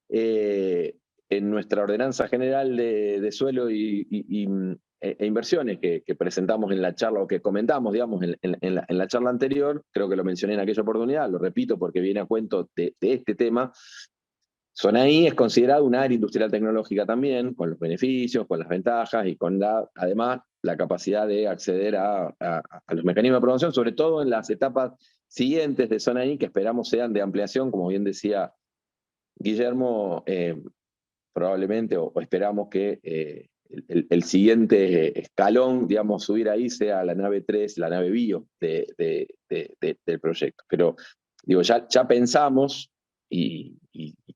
en nuestra ordenanza general de suelo e inversiones que presentamos en la charla, o que comentamos, digamos, en la charla anterior, creo que lo mencioné en aquella oportunidad, lo repito porque viene a cuento de este tema. Sonaí es considerado un área industrial tecnológica también, con los beneficios, con las ventajas y con además la capacidad de acceder a los mecanismos de promoción, sobre todo en las etapas siguientes de Sonaí, que esperamos sean de ampliación, como bien decía Guillermo, probablemente, o esperamos que el siguiente escalón, digamos, subir ahí sea la nave 3, la nave bio del proyecto. Pero, digo, ya pensamos, y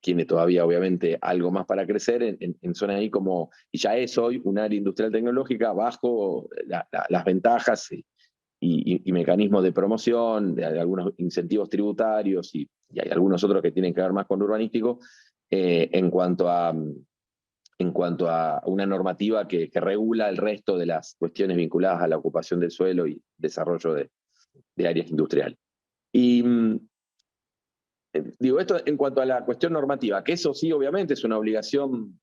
tiene todavía, obviamente, algo más para crecer en Sonaí como, y ya es hoy un área industrial tecnológica bajo las ventajas y mecanismos de promoción, de algunos incentivos tributarios, y hay algunos otros que tienen que ver más con lo urbanístico, en cuanto a una normativa que regula el resto de las cuestiones vinculadas a la ocupación del suelo y desarrollo de áreas industriales. Y digo esto en cuanto a la cuestión normativa, que eso sí obviamente es una obligación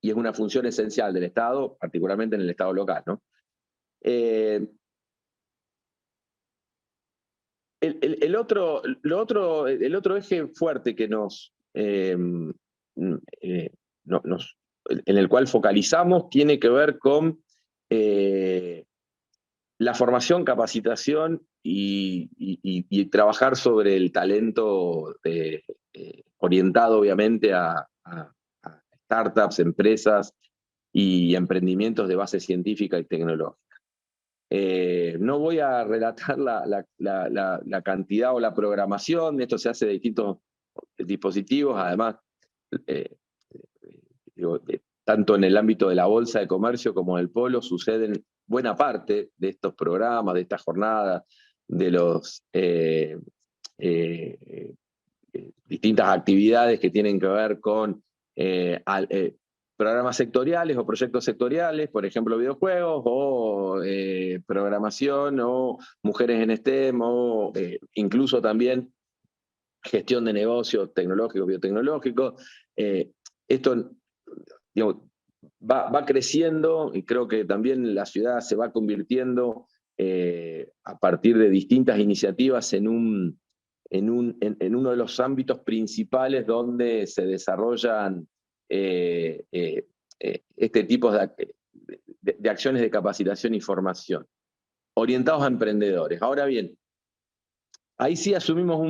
y es una función esencial del Estado, particularmente en el Estado local, ¿no? El otro eje fuerte que en el cual focalizamos tiene que ver con la formación, capacitación y trabajar sobre el talento orientado obviamente a startups, empresas y emprendimientos de base científica y tecnológica. No voy a relatar la cantidad o la programación, esto se hace de distintos dispositivos, además, tanto en el ámbito de la Bolsa de Comercio como del Polo suceden buena parte de estos programas, de estas jornadas, de los distintas actividades que tienen que ver con programas sectoriales o proyectos sectoriales, por ejemplo videojuegos, o programación, o mujeres en STEM, o incluso también gestión de negocios tecnológicos, biotecnológicos. Esto, digamos, va creciendo, y creo que también la ciudad se va convirtiendo a partir de distintas iniciativas en uno de los ámbitos principales donde se desarrollan este tipo de acciones de capacitación y formación, orientados a emprendedores. Ahora bien, ahí sí asumimos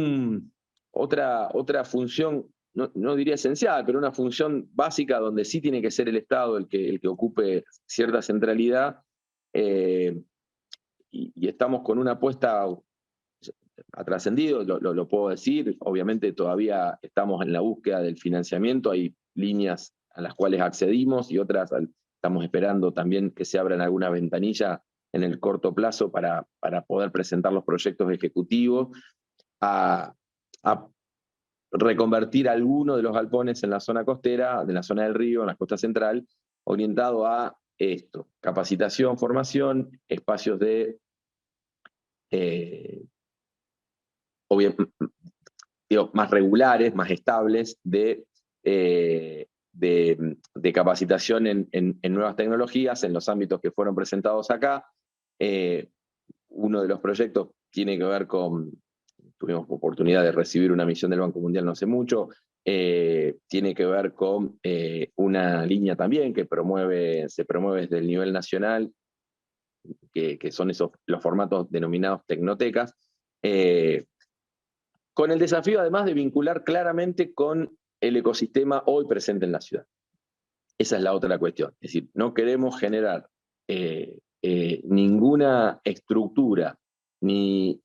otra función, no diría esencial, pero una función básica donde sí tiene que ser el Estado el que ocupe cierta centralidad, y estamos con una apuesta, ha trascendido, lo puedo decir, obviamente todavía estamos en la búsqueda del financiamiento, hay líneas a las cuales accedimos y otras estamos esperando también que se abran alguna ventanilla en el corto plazo para poder presentar los proyectos ejecutivos, a reconvertir alguno de los galpones en la zona costera, de la zona del río, en la costa central, orientado a esto: capacitación, formación, espacios de más regulares, más estables, de capacitación en nuevas tecnologías, en los ámbitos que fueron presentados acá. Uno de los proyectos tiene que ver con, tuvimos oportunidad de recibir una misión del Banco Mundial no hace mucho, tiene que ver con una línea también que se promueve desde el nivel nacional, que son los formatos denominados tecnotecas, con el desafío además de vincular claramente con el ecosistema hoy presente en la ciudad. Esa es la otra cuestión. Es decir, no queremos generar ninguna estructura ni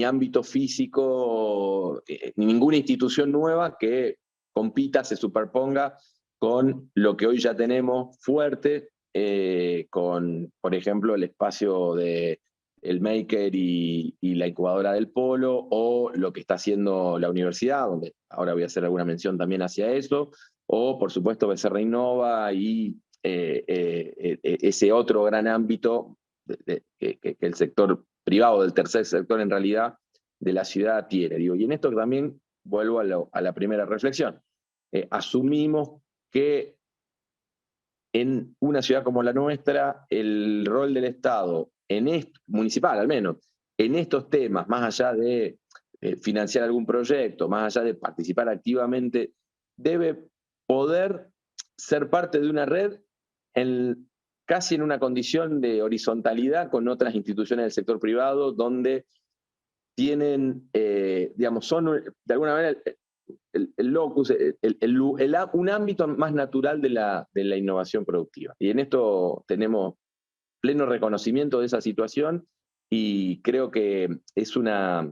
ámbito físico, ni ninguna institución nueva que compita, se superponga con lo que hoy ya tenemos fuerte, con, por ejemplo, el espacio de el Maker y la incubadora del Polo, o lo que está haciendo la universidad, donde ahora voy a hacer alguna mención también hacia eso, o por supuesto Becerra Innova y ese otro gran ámbito que el sector privado, del tercer sector en realidad, de la ciudad tiene. Digo, y en esto también vuelvo a la primera reflexión. Asumimos que en una ciudad como la nuestra, el rol del Estado, municipal al menos, en estos temas, más allá de financiar algún proyecto, más allá de participar activamente, debe poder ser parte de una red casi en una condición de horizontalidad con otras instituciones del sector privado, donde tienen, digamos, son de alguna manera el locus, un ámbito más natural de la innovación productiva. Y en esto tenemos pleno reconocimiento de esa situación, y creo que es una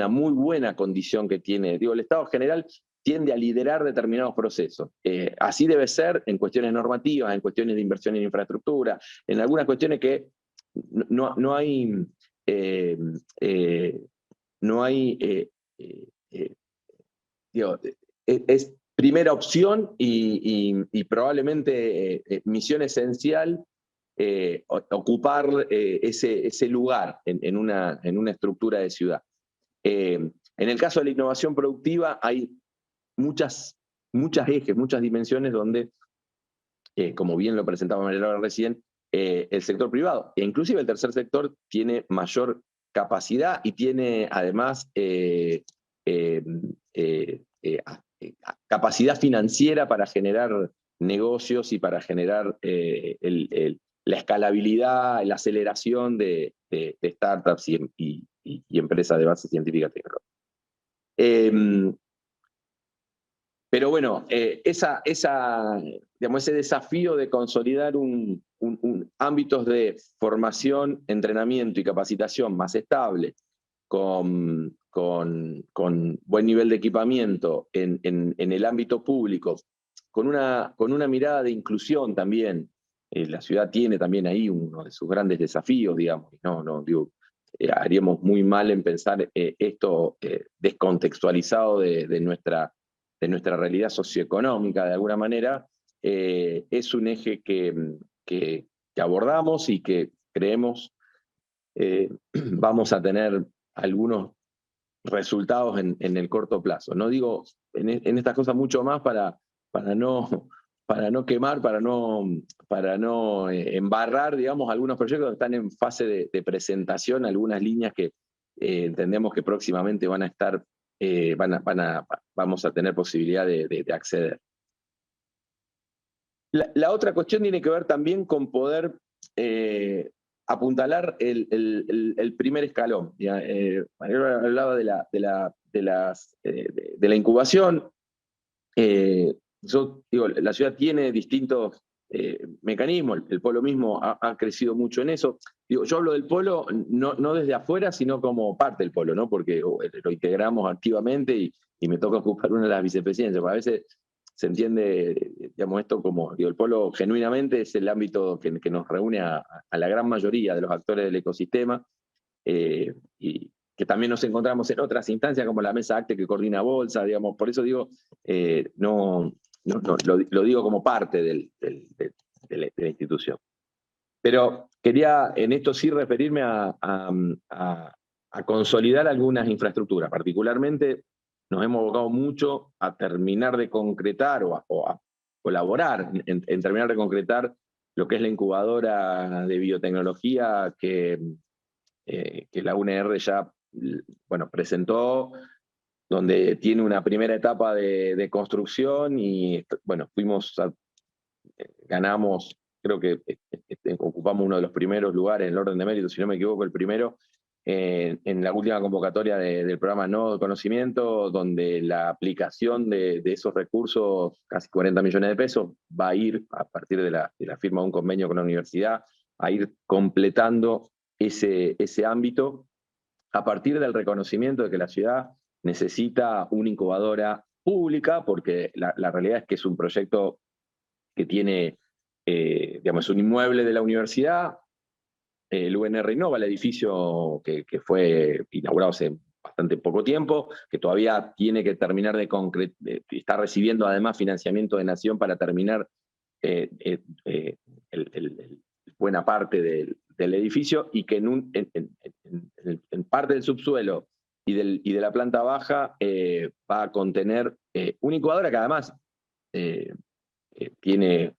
muy buena condición que tiene. Digo, el Estado general tiende a liderar determinados procesos. Así debe ser en cuestiones normativas, en cuestiones de inversión en infraestructura, en algunas cuestiones que no hay digo, es primera opción y probablemente misión esencial ocupar ese lugar en una estructura de ciudad. En el caso de la innovación productiva hay muchas ejes, muchas dimensiones donde, como bien lo presentaba María Laura recién, el sector privado, e inclusive el tercer sector, tiene mayor capacidad y tiene además capacidad financiera para generar negocios y para generar la escalabilidad, la aceleración de startups y empresas de base científica tecnológica. Pero bueno, digamos, ese desafío de consolidar ámbitos de formación, entrenamiento y capacitación más estable, con buen nivel de equipamiento en el ámbito público, con una mirada de inclusión también. La ciudad tiene también ahí uno de sus grandes desafíos, digamos. Digo, haríamos muy mal en pensar esto descontextualizado de nuestra realidad socioeconómica, de alguna manera. Es un eje que abordamos y que creemos vamos a tener algunos resultados en el corto plazo. No digo en estas cosas mucho más para no quemar, para no embarrar, digamos, algunos proyectos que están en fase de presentación, algunas líneas que entendemos que próximamente van a estar, vamos a tener posibilidad de acceder. La otra cuestión tiene que ver también con poder apuntalar el primer escalón. María hablaba de la incubación. Yo digo, la ciudad tiene distintos mecanismos, el polo mismo ha crecido mucho en eso. Digo, yo hablo del polo no desde afuera, sino como parte del polo, ¿no? Porque lo integramos activamente y me toca ocupar una de las vicepresidencias. A veces se entiende, digamos, esto como, digo, el polo genuinamente es el ámbito que nos reúne a la gran mayoría de los actores del ecosistema, y que también nos encontramos en otras instancias como la Mesa ACTE que coordina Bolsa, digamos. Por eso digo, lo digo como parte de la institución. Pero quería en esto sí referirme a consolidar algunas infraestructuras. Particularmente nos hemos abocado mucho a terminar de concretar o a colaborar en terminar de concretar lo que es la incubadora de biotecnología que la UNR ya presentó, donde tiene una primera etapa de construcción y bueno, ganamos, creo que ocupamos uno de los primeros lugares en el orden de mérito, si no me equivoco, el primero, en la última convocatoria del programa Nodo de Conocimiento, donde la aplicación de esos recursos, casi 40 millones de pesos, va a ir a partir de la firma de un convenio con la universidad a ir completando ese ámbito a partir del reconocimiento de que la ciudad necesita una incubadora pública, porque la realidad es que es un proyecto que tiene, digamos, un inmueble de la universidad, el UNR Innova, el edificio que fue inaugurado hace bastante poco tiempo, que todavía tiene que terminar está recibiendo además financiamiento de Nación para terminar buena parte del edificio, y que en parte del subsuelo y de la planta baja va a contener una incubadora que además tiene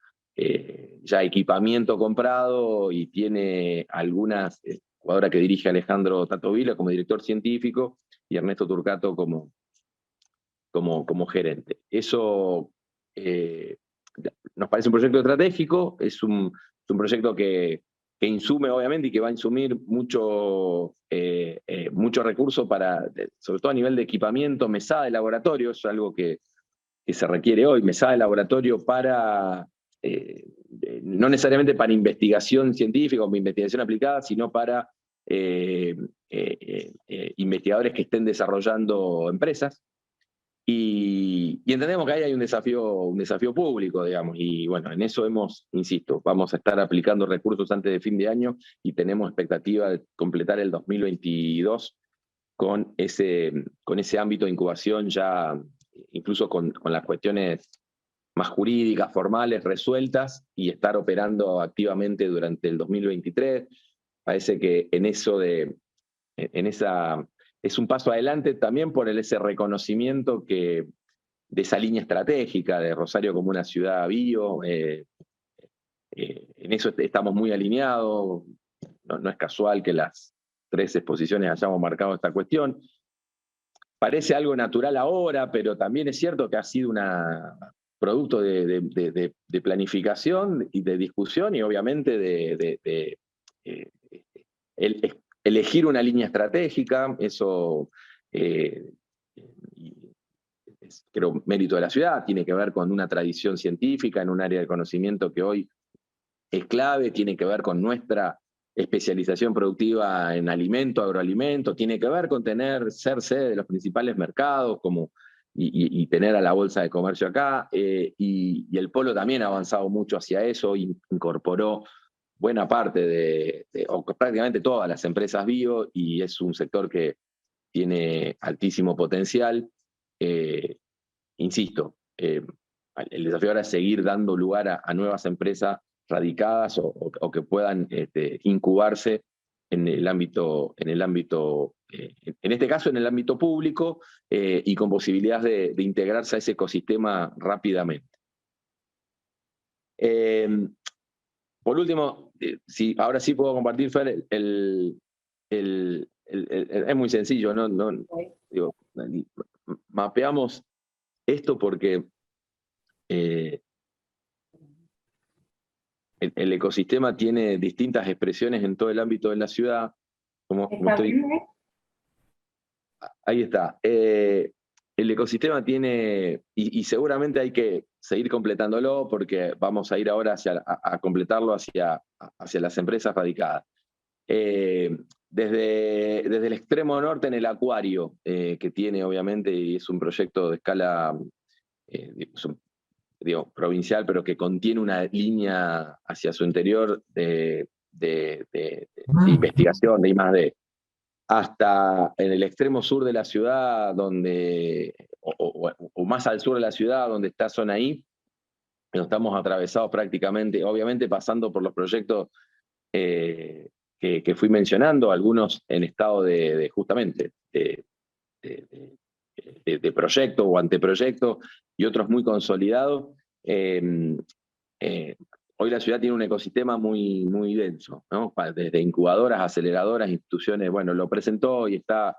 ya equipamiento comprado y tiene algunas incubadoras que dirige Alejandro Tatovila como director científico y Ernesto Turcato como gerente. Eso nos parece un proyecto estratégico, es un proyecto que insume obviamente y que va a insumir mucho recurso sobre todo a nivel de equipamiento, mesada de laboratorio, es algo que se requiere hoy, mesada de laboratorio para, no necesariamente para investigación científica o investigación aplicada, sino para investigadores que estén desarrollando empresas. Y entendemos que ahí hay un desafío público, digamos, y bueno, en eso insisto, vamos a estar aplicando recursos antes de fin de año y tenemos expectativa de completar el 2022 con ese ámbito de incubación ya, incluso con las cuestiones más jurídicas, formales, resueltas, y estar operando activamente durante el 2023. Parece que es un paso adelante también por ese reconocimiento de esa línea estratégica de Rosario como una ciudad bio. En eso estamos muy alineados. No es casual que las 3 exposiciones hayamos marcado esta cuestión. Parece algo natural ahora, pero también es cierto que ha sido producto de planificación y de discusión, y obviamente elegir una línea estratégica. Eso es, creo, mérito de la ciudad, tiene que ver con una tradición científica en un área de conocimiento que hoy es clave, tiene que ver con nuestra especialización productiva en alimento, agroalimento, tiene que ver con ser sede de los principales mercados y tener a la Bolsa de Comercio acá, y el Polo también ha avanzado mucho hacia eso, incorporó buena parte o prácticamente todas las empresas bio, y es un sector que tiene altísimo potencial. Insisto, el desafío ahora es seguir dando lugar a nuevas empresas radicadas o que puedan incubarse en este caso en el ámbito público, y con posibilidades de integrarse a ese ecosistema rápidamente. Por último, ahora sí puedo compartir, Fer, es muy sencillo, digo, mapeamos esto porque el ecosistema tiene distintas expresiones en todo el ámbito de la ciudad. Ahí está. El ecosistema tiene, y seguramente hay que seguir completándolo, porque vamos a ir ahora a completarlo hacia las empresas radicadas. Desde el extremo norte, en el acuario, que tiene obviamente, y es un proyecto de escala provincial, pero que contiene una línea hacia su interior de investigación, de I+D, hasta en el extremo sur de la ciudad, o más al sur de la ciudad, donde está Zona I, estamos atravesados prácticamente, obviamente pasando por los proyectos que fui mencionando, algunos en estado justamente de proyecto o anteproyecto, y otros muy consolidados. Hoy la ciudad tiene un ecosistema muy, muy denso, ¿no? Desde incubadoras, aceleradoras, instituciones. Bueno, lo presentó y está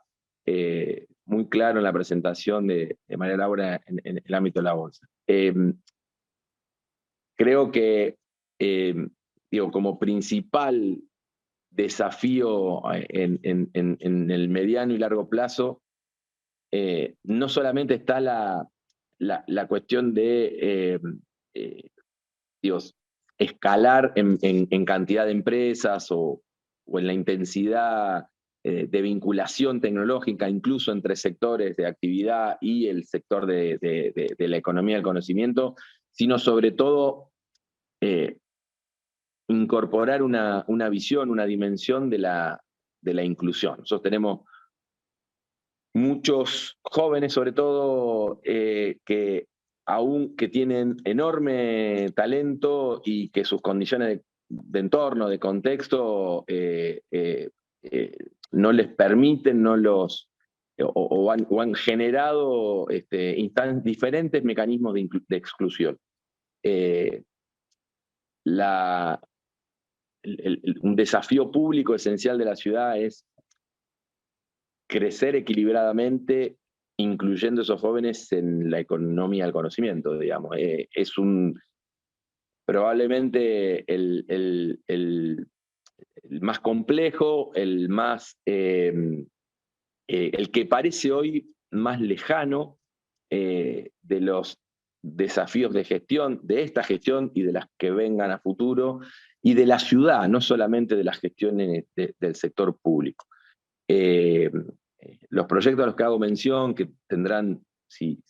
muy claro en la presentación de María Laura en el ámbito de la bolsa. Creo que, como principal desafío en el mediano y largo plazo, no solamente está la cuestión de escalar en cantidad de empresas o en la intensidad de vinculación tecnológica, incluso entre sectores de actividad y el sector de la economía del conocimiento, sino sobre todo incorporar una visión, una dimensión de la inclusión. Nosotros tenemos muchos jóvenes, sobre todo, que tienen enorme talento y que sus condiciones de entorno, de contexto, no les permiten, o han generado diferentes mecanismos de exclusión. Un desafío público esencial de la ciudad es crecer equilibradamente, incluyendo a esos jóvenes en la economía del conocimiento, digamos. Es probablemente el más complejo, el que parece hoy más lejano de los desafíos de gestión, de esta gestión y de las que vengan a futuro, y de la ciudad, no solamente de las gestiones del sector público. Los proyectos a los que hago mención, que tendrán, si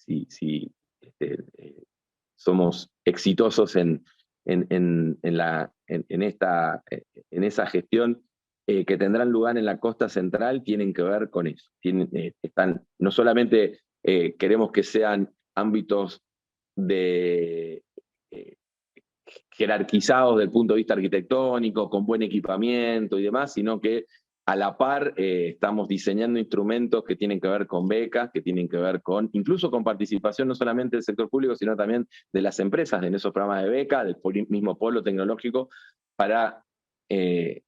somos exitosos en esa gestión, que tendrán lugar en la costa central, tienen que ver con eso. No solamente queremos que sean ámbitos jerarquizados desde el punto de vista arquitectónico, con buen equipamiento y demás, sino que a la par estamos diseñando instrumentos que tienen que ver con becas, que tienen que ver incluso con participación no solamente del sector público, sino también de las empresas en esos programas de beca, del mismo polo tecnológico, para que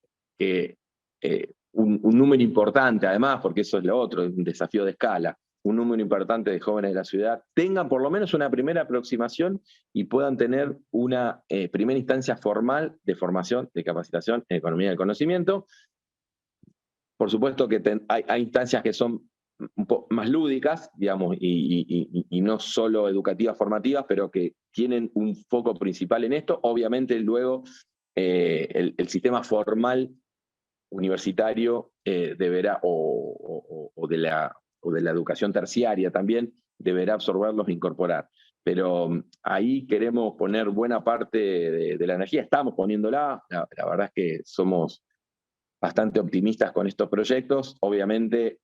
un número importante, además, porque eso es lo otro, es un desafío de escala, un número importante de jóvenes de la ciudad tengan por lo menos una primera aproximación y puedan tener una primera instancia formal de formación, de capacitación en economía del conocimiento. Por supuesto que hay instancias que son un poco más lúdicas, digamos, y no solo educativas, formativas, pero que tienen un foco principal en esto. Obviamente luego el sistema formal universitario deberá, o de la educación terciaria también, deberá absorberlos e incorporar. Pero ahí queremos poner buena parte de la energía, estamos poniéndola, la verdad es que somos bastante optimistas con estos proyectos. Obviamente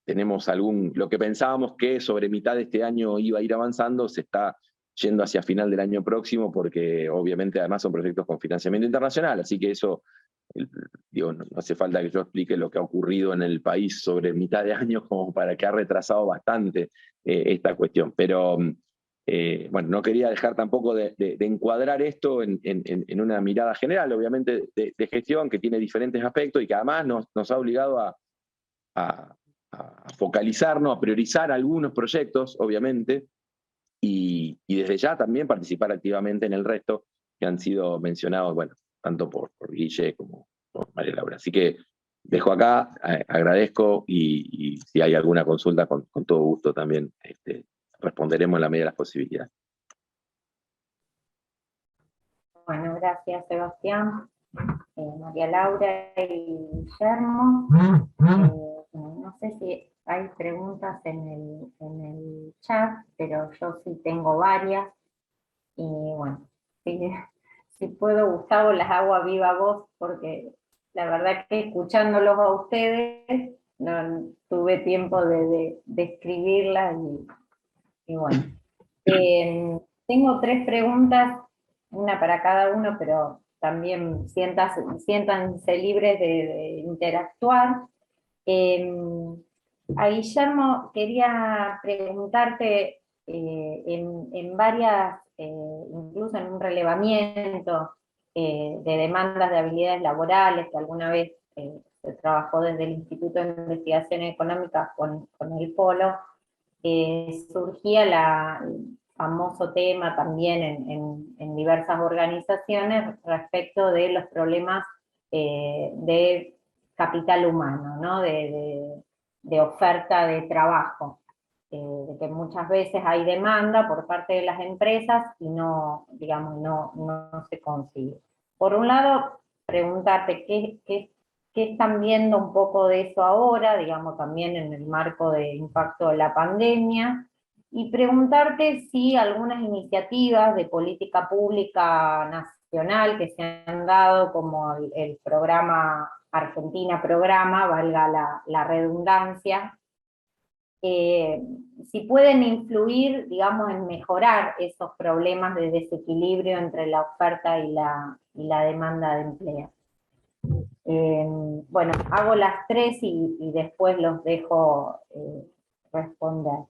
tenemos lo que pensábamos que sobre mitad de este año iba a ir avanzando, se está yendo hacia final del año próximo, porque obviamente además son proyectos con financiamiento internacional, así que eso, no hace falta que yo explique lo que ha ocurrido en el país sobre mitad de año como para que ha retrasado bastante esta cuestión. Pero bueno, no quería dejar tampoco de encuadrar esto en una mirada general, obviamente, de gestión que tiene diferentes aspectos y que además nos ha obligado a focalizarnos, a priorizar algunos proyectos, obviamente, y desde ya también participar activamente en el resto que han sido mencionados, bueno, tanto por Guille como por María Laura. Así que dejo acá, agradezco, y si hay alguna consulta, con todo gusto también responderemos en la medida de las posibilidades. Bueno, gracias Sebastián, María Laura y Guillermo. No sé si hay preguntas en el chat, pero yo sí tengo varias. Y bueno, si puedo, Gustavo, las hago a viva voz, porque la verdad que escuchándolos a ustedes no tuve tiempo de escribirlas y bueno. Tengo 3 preguntas, una para cada uno, pero también siéntanse libres de interactuar. A Guillermo quería preguntarte en varias, incluso en un relevamiento de demandas de habilidades laborales que alguna vez se trabajó desde el Instituto de Investigaciones Económicas con el Polo, surgía el famoso tema también en diversas organizaciones respecto de los problemas de capital humano, ¿no? de oferta de trabajo. de que muchas veces hay demanda por parte de las empresas y no, digamos, no se consigue. Por un lado, preguntarte qué están viendo un poco de eso ahora, digamos, también en el marco de impacto de la pandemia, y preguntarte si algunas iniciativas de política pública nacional que se han dado, como el programa Argentina Programa, valga la redundancia, si pueden influir, digamos, en mejorar esos problemas de desequilibrio entre la oferta y la demanda de empleo. Bueno, hago las tres y después los dejo responder.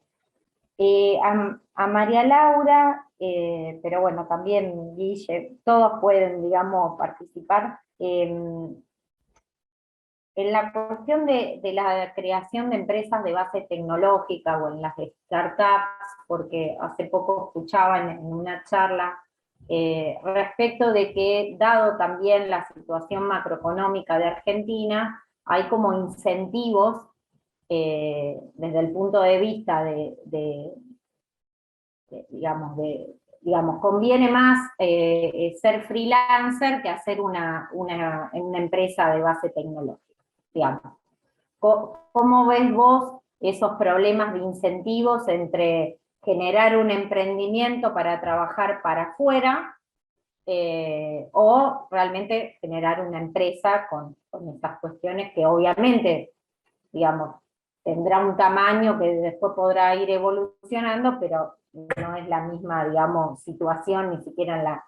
A María Laura, pero bueno, también Guille, todos pueden, digamos, participar. En la cuestión de la creación de empresas de base tecnológica o en las startups, porque hace poco escuchaba en una charla respecto de que, dado también la situación macroeconómica de Argentina, hay como incentivos desde el punto de vista digamos, conviene más ser freelancer que hacer una empresa de base tecnológica. Digamos. ¿Cómo ves vos esos problemas de incentivos entre generar un emprendimiento para trabajar para afuera o realmente generar una empresa con estas cuestiones que obviamente, digamos, tendrá un tamaño que después podrá ir evolucionando, pero no es la misma, digamos, situación ni siquiera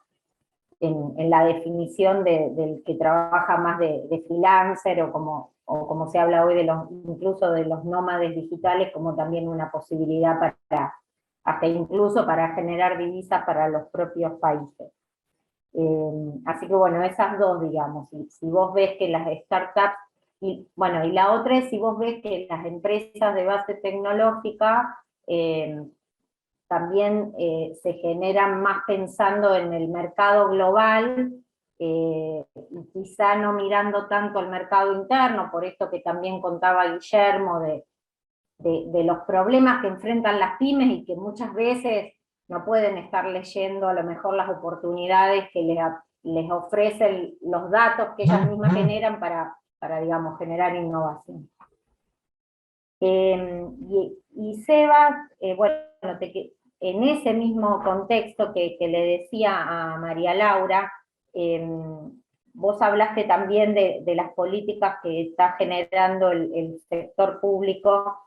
en la definición del que trabaja más de freelancer o como se habla hoy incluso de los nómades digitales como también una posibilidad hasta incluso para generar divisas para los propios países. Así que bueno, esas dos, digamos, si vos ves que las startups, y la otra es si vos ves que las empresas de base tecnológica también se generan más pensando en el mercado global, y quizá no mirando tanto el mercado interno, por esto que también contaba Guillermo, de los problemas que enfrentan las pymes y que muchas veces no pueden estar leyendo a lo mejor las oportunidades que les ofrecen los datos que ellas mismas generan para digamos, generar innovación. Y Sebas, bueno, en ese mismo contexto que le decía a María Laura, vos hablaste también de las políticas que está generando el sector público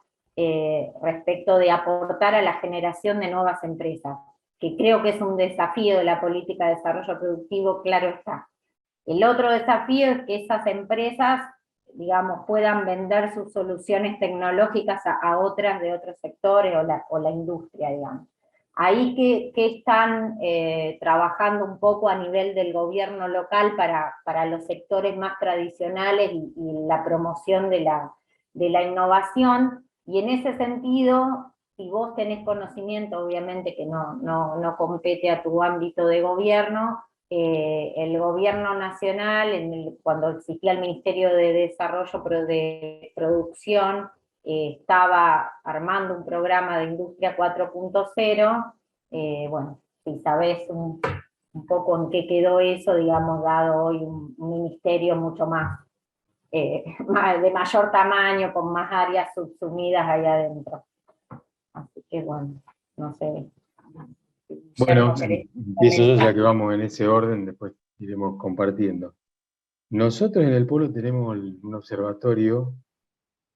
respecto de aportar a la generación de nuevas empresas, que creo que es un desafío de la política de desarrollo productivo, claro está. El otro desafío es que esas empresas, digamos, puedan vender sus soluciones tecnológicas a otras de otros sectores o la industria, digamos. Ahí que están trabajando un poco a nivel del gobierno local para los sectores más tradicionales y la promoción de la innovación, y en ese sentido, si vos tenés conocimiento, obviamente que no compete a tu ámbito de gobierno, el gobierno nacional, cuando existía el Ministerio de Desarrollo de Producción, estaba armando un programa de Industria 4.0, bueno, si sabés un poco en qué quedó eso, digamos, dado hoy un ministerio mucho más, de mayor tamaño, con más áreas subsumidas ahí adentro. Así que bueno, no sé. Bueno, empiezo yo ya que vamos en ese orden, después iremos compartiendo. Nosotros en el Polo tenemos un observatorio,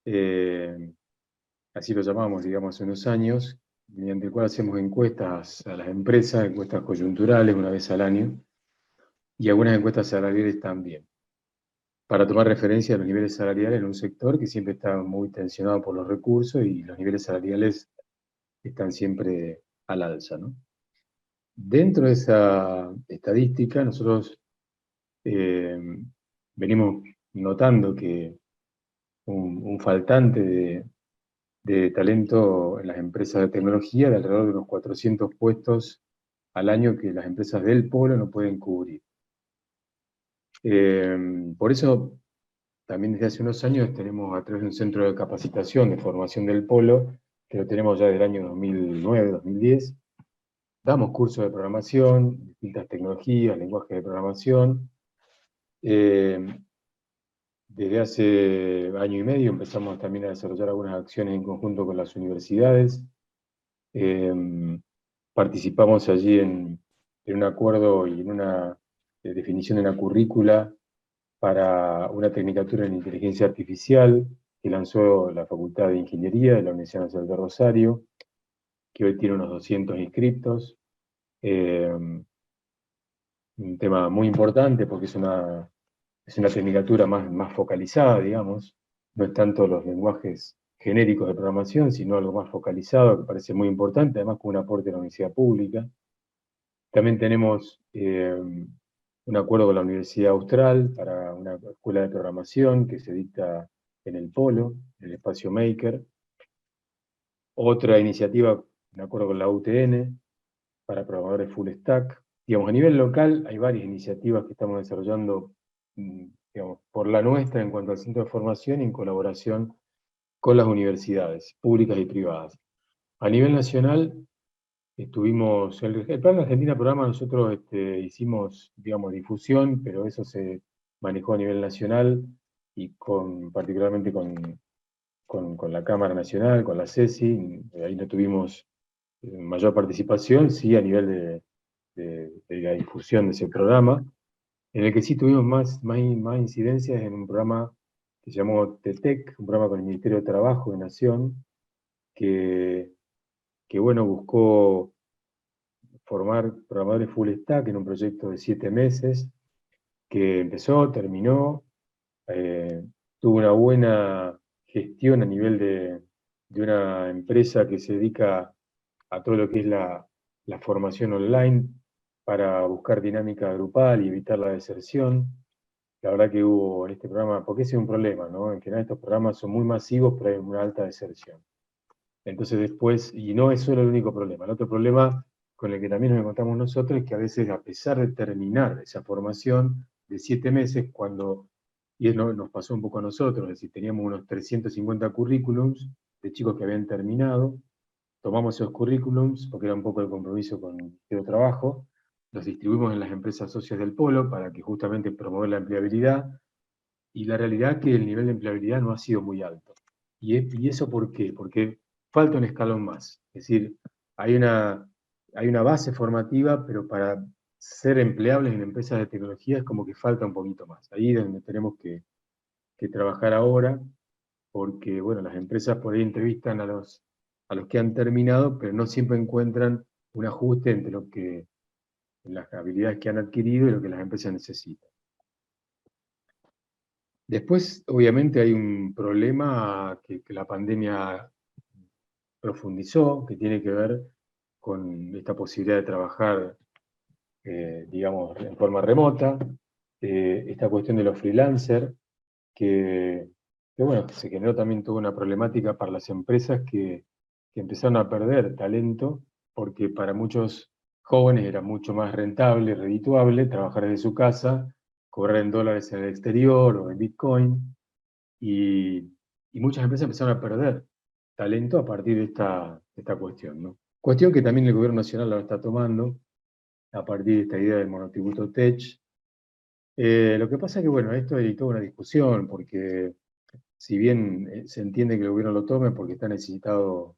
así lo llamamos, digamos, hace unos años, mediante el cual hacemos encuestas a las empresas, encuestas coyunturales una vez al año, y algunas encuestas salariales también, para tomar referencia a los niveles salariales en un sector que siempre está muy tensionado por los recursos y los niveles salariales están siempre al alza, ¿no? Dentro de esa estadística, nosotros venimos notando que un faltante de talento en las empresas de tecnología de alrededor de unos 400 puestos al año que las empresas del Polo no pueden cubrir. Por eso, también desde hace unos años tenemos a través de un centro de capacitación, de formación del Polo, que lo tenemos ya del año 2009, 2010. Damos cursos de programación, distintas tecnologías, lenguajes de programación. Desde hace año y medio empezamos también a desarrollar algunas acciones en conjunto con las universidades. Participamos allí en un acuerdo y en una definición de una currícula para una tecnicatura en inteligencia artificial que lanzó la Facultad de Ingeniería de la Universidad Nacional de Rosario, que hoy tiene unos 200 inscriptos. Un tema muy importante porque es una tecnicatura más focalizada, digamos. No es tanto los lenguajes genéricos de programación, sino algo más focalizado, que parece muy importante, además con un aporte de la universidad pública. También tenemos un acuerdo con la Universidad Austral para una escuela de programación que se dicta en el Polo, en el espacio Maker. Otra iniciativa, un acuerdo con la UTN para programadores full stack. Digamos, a nivel local hay varias iniciativas que estamos desarrollando, digamos, por la nuestra en cuanto al centro de formación y en colaboración con las universidades públicas y privadas. A nivel nacional, estuvimos, el Plan de Argentina Programa nosotros hicimos, digamos, difusión, pero eso se manejó a nivel nacional y particularmente con la Cámara Nacional, con la CESI, ahí no tuvimos mayor participación, sí a nivel de la difusión de ese programa, en el que sí tuvimos más incidencias en un programa que se llamó TETEC, un programa con el Ministerio de Trabajo de Nación, que bueno, buscó formar programadores full stack en un proyecto de 7 meses, que empezó, terminó, tuvo una buena gestión a nivel de una empresa que se dedica a todo lo que es la formación online para buscar dinámica grupal y evitar la deserción. La verdad que hubo en este programa, porque ese es un problema, ¿no? En general estos programas son muy masivos, pero hay una alta deserción. Entonces después, y no es solo el único problema, el otro problema con el que también nos encontramos nosotros es que a veces, a pesar de terminar esa formación de 7 meses, y eso nos pasó un poco a nosotros, es decir, teníamos unos 350 currículums de chicos que habían terminado, tomamos esos currículums, porque era un poco el compromiso con el Ministerio de Trabajo, los distribuimos en las empresas socias del Polo para que justamente promover la empleabilidad, y la realidad es que el nivel de empleabilidad no ha sido muy alto. ¿Y eso por qué? Porque falta un escalón más. Es decir, hay una base formativa, pero para ser empleables en empresas de tecnología es como que falta un poquito más. Ahí es donde tenemos que trabajar ahora, porque bueno, las empresas por ahí entrevistan a los que han terminado, pero no siempre encuentran un ajuste entre las habilidades que han adquirido y lo que las empresas necesitan. Después, obviamente, hay un problema que la pandemia profundizó, que tiene que ver con esta posibilidad de trabajar, digamos, en forma remota, esta cuestión de los freelancers, que bueno, se generó también toda una problemática para las empresas que empezaron a perder talento, porque para muchos jóvenes era mucho más rentable, redituable, trabajar desde su casa, cobrar en dólares en el exterior o en Bitcoin, y muchas empresas empezaron a perder talento a partir de esta cuestión, ¿no? Cuestión que también el gobierno nacional lo está tomando a partir de esta idea del monotributo TECH. Lo que pasa es que, bueno, esto hay toda una discusión, porque si bien se entiende que el gobierno lo tome porque está necesitado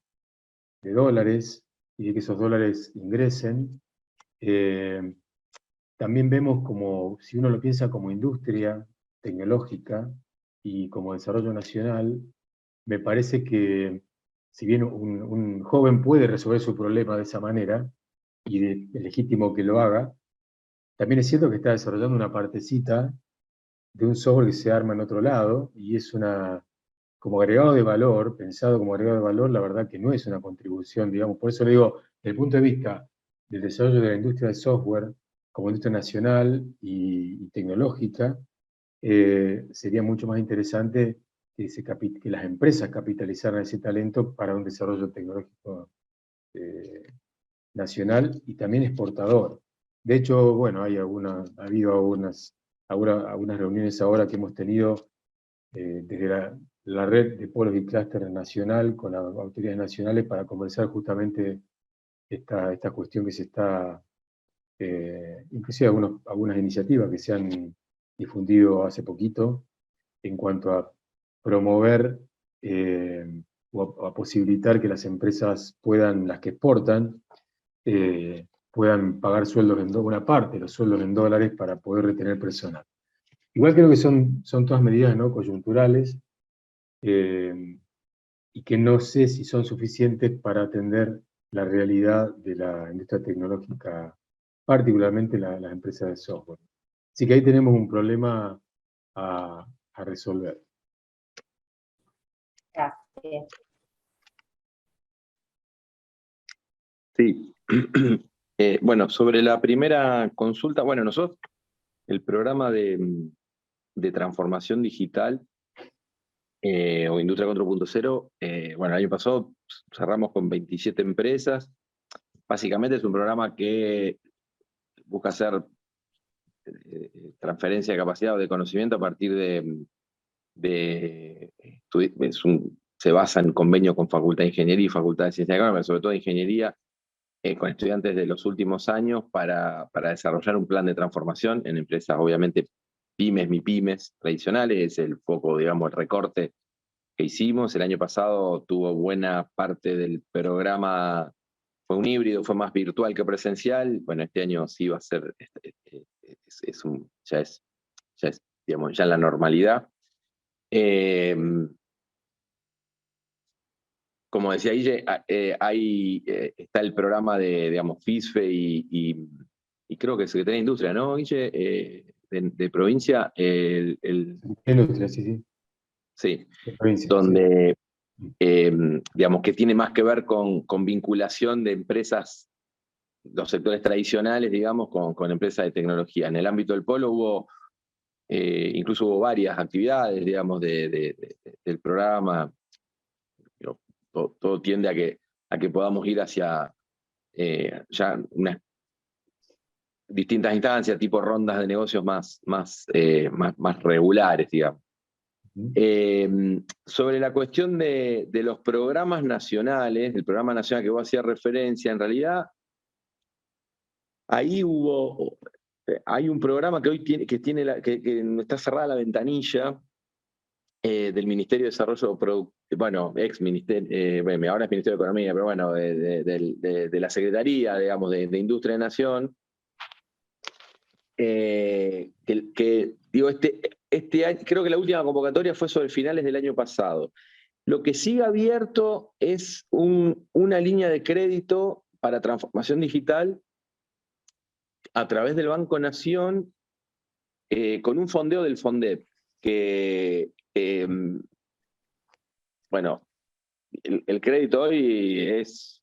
de dólares y de que esos dólares ingresen, también vemos como, si uno lo piensa como industria tecnológica y como desarrollo nacional, me parece que si bien un joven puede resolver su problema de esa manera, y es legítimo que lo haga, también es cierto que está desarrollando una partecita de un software que se arma en otro lado, y es como agregado de valor, pensado como agregado de valor, la verdad que no es una contribución, digamos. Por eso le digo, desde el punto de vista del desarrollo de la industria del software, como industria nacional y tecnológica, sería mucho más interesante que las empresas capitalizaran ese talento para un desarrollo tecnológico nacional y también exportador. De hecho, bueno, ha habido algunas reuniones ahora que hemos tenido desde la red de polos y clústeres nacional con las autoridades nacionales para conversar justamente esta cuestión que se está, inclusive algunas iniciativas que se han difundido hace poquito en cuanto a promover o a posibilitar que las empresas puedan, las que exportan, puedan pagar sueldos una parte de los sueldos en dólares para poder retener personal. Igual creo que son todas medidas, ¿no?, coyunturales, y que no sé si son suficientes para atender la realidad de la industria tecnológica, particularmente las empresas de software. Así que ahí tenemos un problema a resolver. Gracias. Sí. Bueno, sobre la primera consulta, bueno, nosotros, el programa de transformación digital o Industria 4.0, bueno, el año pasado cerramos con 27 empresas. Básicamente es un programa que busca hacer transferencia de capacidad o de conocimiento a partir se basa en convenio con Facultad de Ingeniería y Facultad de Ciencias Económicas, sobre todo de Ingeniería, con estudiantes de los últimos años para desarrollar un plan de transformación en empresas, obviamente, pymes, MIPYMES tradicionales. Es el foco, digamos, el recorte que hicimos. El año pasado tuvo buena parte del programa, fue un híbrido, fue más virtual que presencial. Bueno, este año sí va a ser, ya es, digamos, ya la normalidad. Como decía Guille, está el programa de, digamos, FISFE y creo que Secretaría de Industria, ¿no, Guille? De provincia, Industria, sí. Sí, De provincia, donde, sí. Digamos, que tiene más que ver con vinculación de empresas, los sectores tradicionales, digamos, con empresas de tecnología. En el ámbito del polo incluso hubo varias actividades, digamos, del programa. Todo tiende a que podamos ir hacia ya unas distintas instancias, tipo rondas de negocios más regulares, digamos. Sobre la cuestión de los programas nacionales, el programa nacional que vos hacías referencia, en realidad ahí hay un programa que hoy tiene, que está cerrada la ventanilla, del Ministerio de Desarrollo Productivo, bueno, ex ministerio, ahora es Ministerio de Economía, pero bueno, de la Secretaría, digamos, de Industria de Nación, digo, este año, creo que la última convocatoria fue sobre finales del año pasado. Lo que sigue abierto es una línea de crédito para transformación digital a través del Banco Nación, con un fondeo del FONDEP, que bueno, el crédito hoy es,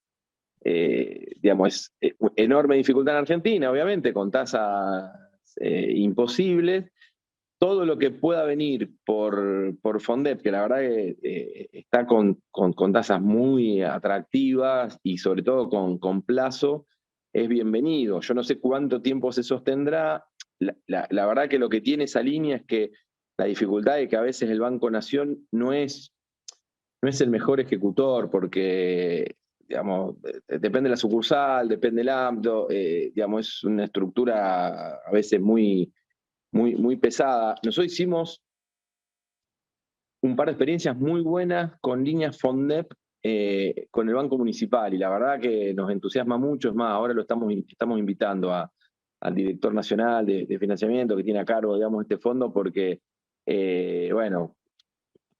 digamos, es enorme dificultad en Argentina, obviamente, con tasas imposibles. Todo lo que pueda venir por FONDEP, que la verdad que está con tasas muy atractivas y sobre todo con plazo, es bienvenido. Yo no sé cuánto tiempo se sostendrá. La verdad que lo que tiene esa línea es que la dificultad es que a veces el Banco Nación no es el mejor ejecutor, porque, digamos, depende de la sucursal, depende del ámbito, digamos, es una estructura a veces muy pesada. Nosotros hicimos un par de experiencias muy buenas con líneas FONDEP con el Banco Municipal, y la verdad que nos entusiasma mucho. Es más, ahora lo estamos invitando al director nacional de financiamiento que tiene a cargo, digamos, este fondo, porque, bueno,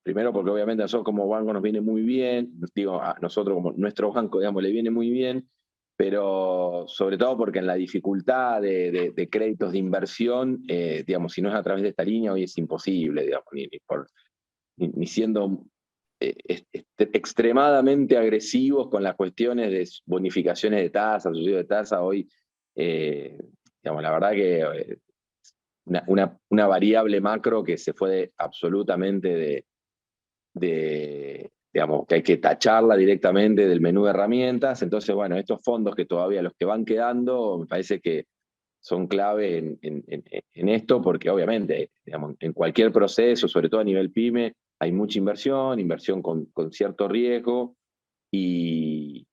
primero porque obviamente a nosotros como banco nos viene muy bien, digo, a nosotros como nuestro banco, digamos, le viene muy bien, pero sobre todo porque en la dificultad de créditos de inversión, digamos, si no es a través de esta línea, hoy es imposible, digamos, ni siendo extremadamente agresivos con las cuestiones de bonificaciones de tasa, subsidio de tasa, hoy, digamos, la verdad que una variable macro que se fue absolutamente digamos, que hay que tacharla directamente del menú de herramientas. Entonces, bueno, estos fondos que todavía los que van quedando, me parece que son clave en esto, porque obviamente, digamos, en cualquier proceso, sobre todo a nivel PYME, hay mucha inversión con cierto riesgo, y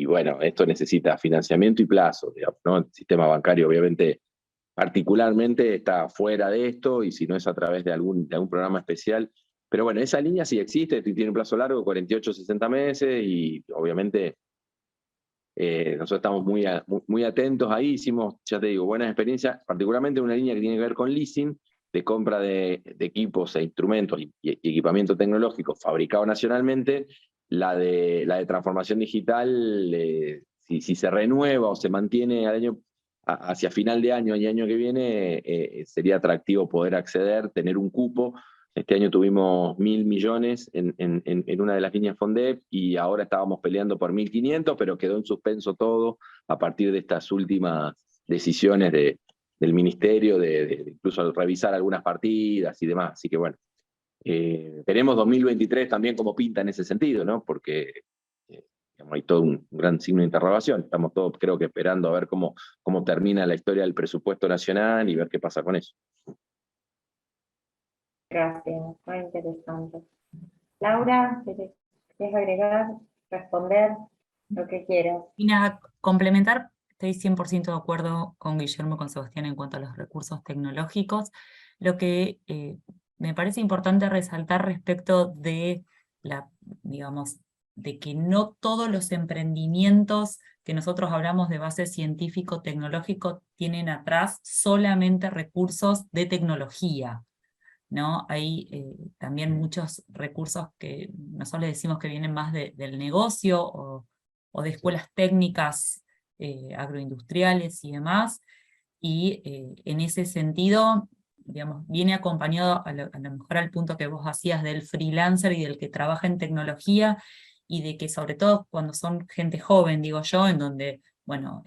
bueno, esto necesita financiamiento y plazo, digamos, ¿no? El sistema bancario obviamente particularmente está fuera de esto, y si no es a través de algún programa especial. Pero bueno, esa línea sí existe, tiene un plazo largo, 48, 60 meses, y obviamente nosotros estamos muy atentos ahí. Hicimos, ya te digo, buenas experiencias, particularmente una línea que tiene que ver con leasing, de compra de equipos e instrumentos y equipamiento tecnológico fabricado nacionalmente. La de transformación digital, si se renueva o se mantiene hacia final de año y año que viene, sería atractivo poder acceder, tener un cupo. Este año tuvimos 1.000 millones en una de las líneas FONDEP, y ahora estábamos peleando por 1.500, pero quedó en suspenso todo a partir de estas últimas decisiones del Ministerio, de incluso revisar algunas partidas y demás. Así que bueno, veremos 2023 también cómo pinta en ese sentido, ¿no? Porque digamos, hay todo un gran signo de interrogación. Estamos todos, creo que, esperando a ver cómo termina la historia del presupuesto nacional y ver qué pasa con eso. Gracias, muy interesante. Laura, ¿quieres agregar, responder lo que quieras? Y nada, complementar, estoy 100% de acuerdo con Guillermo y con Sebastián en cuanto a los recursos tecnológicos. Lo que me parece importante resaltar respecto de digamos, de que no todos los emprendimientos que nosotros hablamos de base científico-tecnológico tienen atrás solamente recursos de tecnología, ¿no? Hay también muchos recursos que nosotros le decimos que vienen más del negocio o de escuelas técnicas agroindustriales y demás, y en ese sentido, digamos, viene acompañado a lo mejor al punto que vos hacías del freelancer y del que trabaja en tecnología, y de que sobre todo cuando son gente joven, digo yo, en donde, bueno,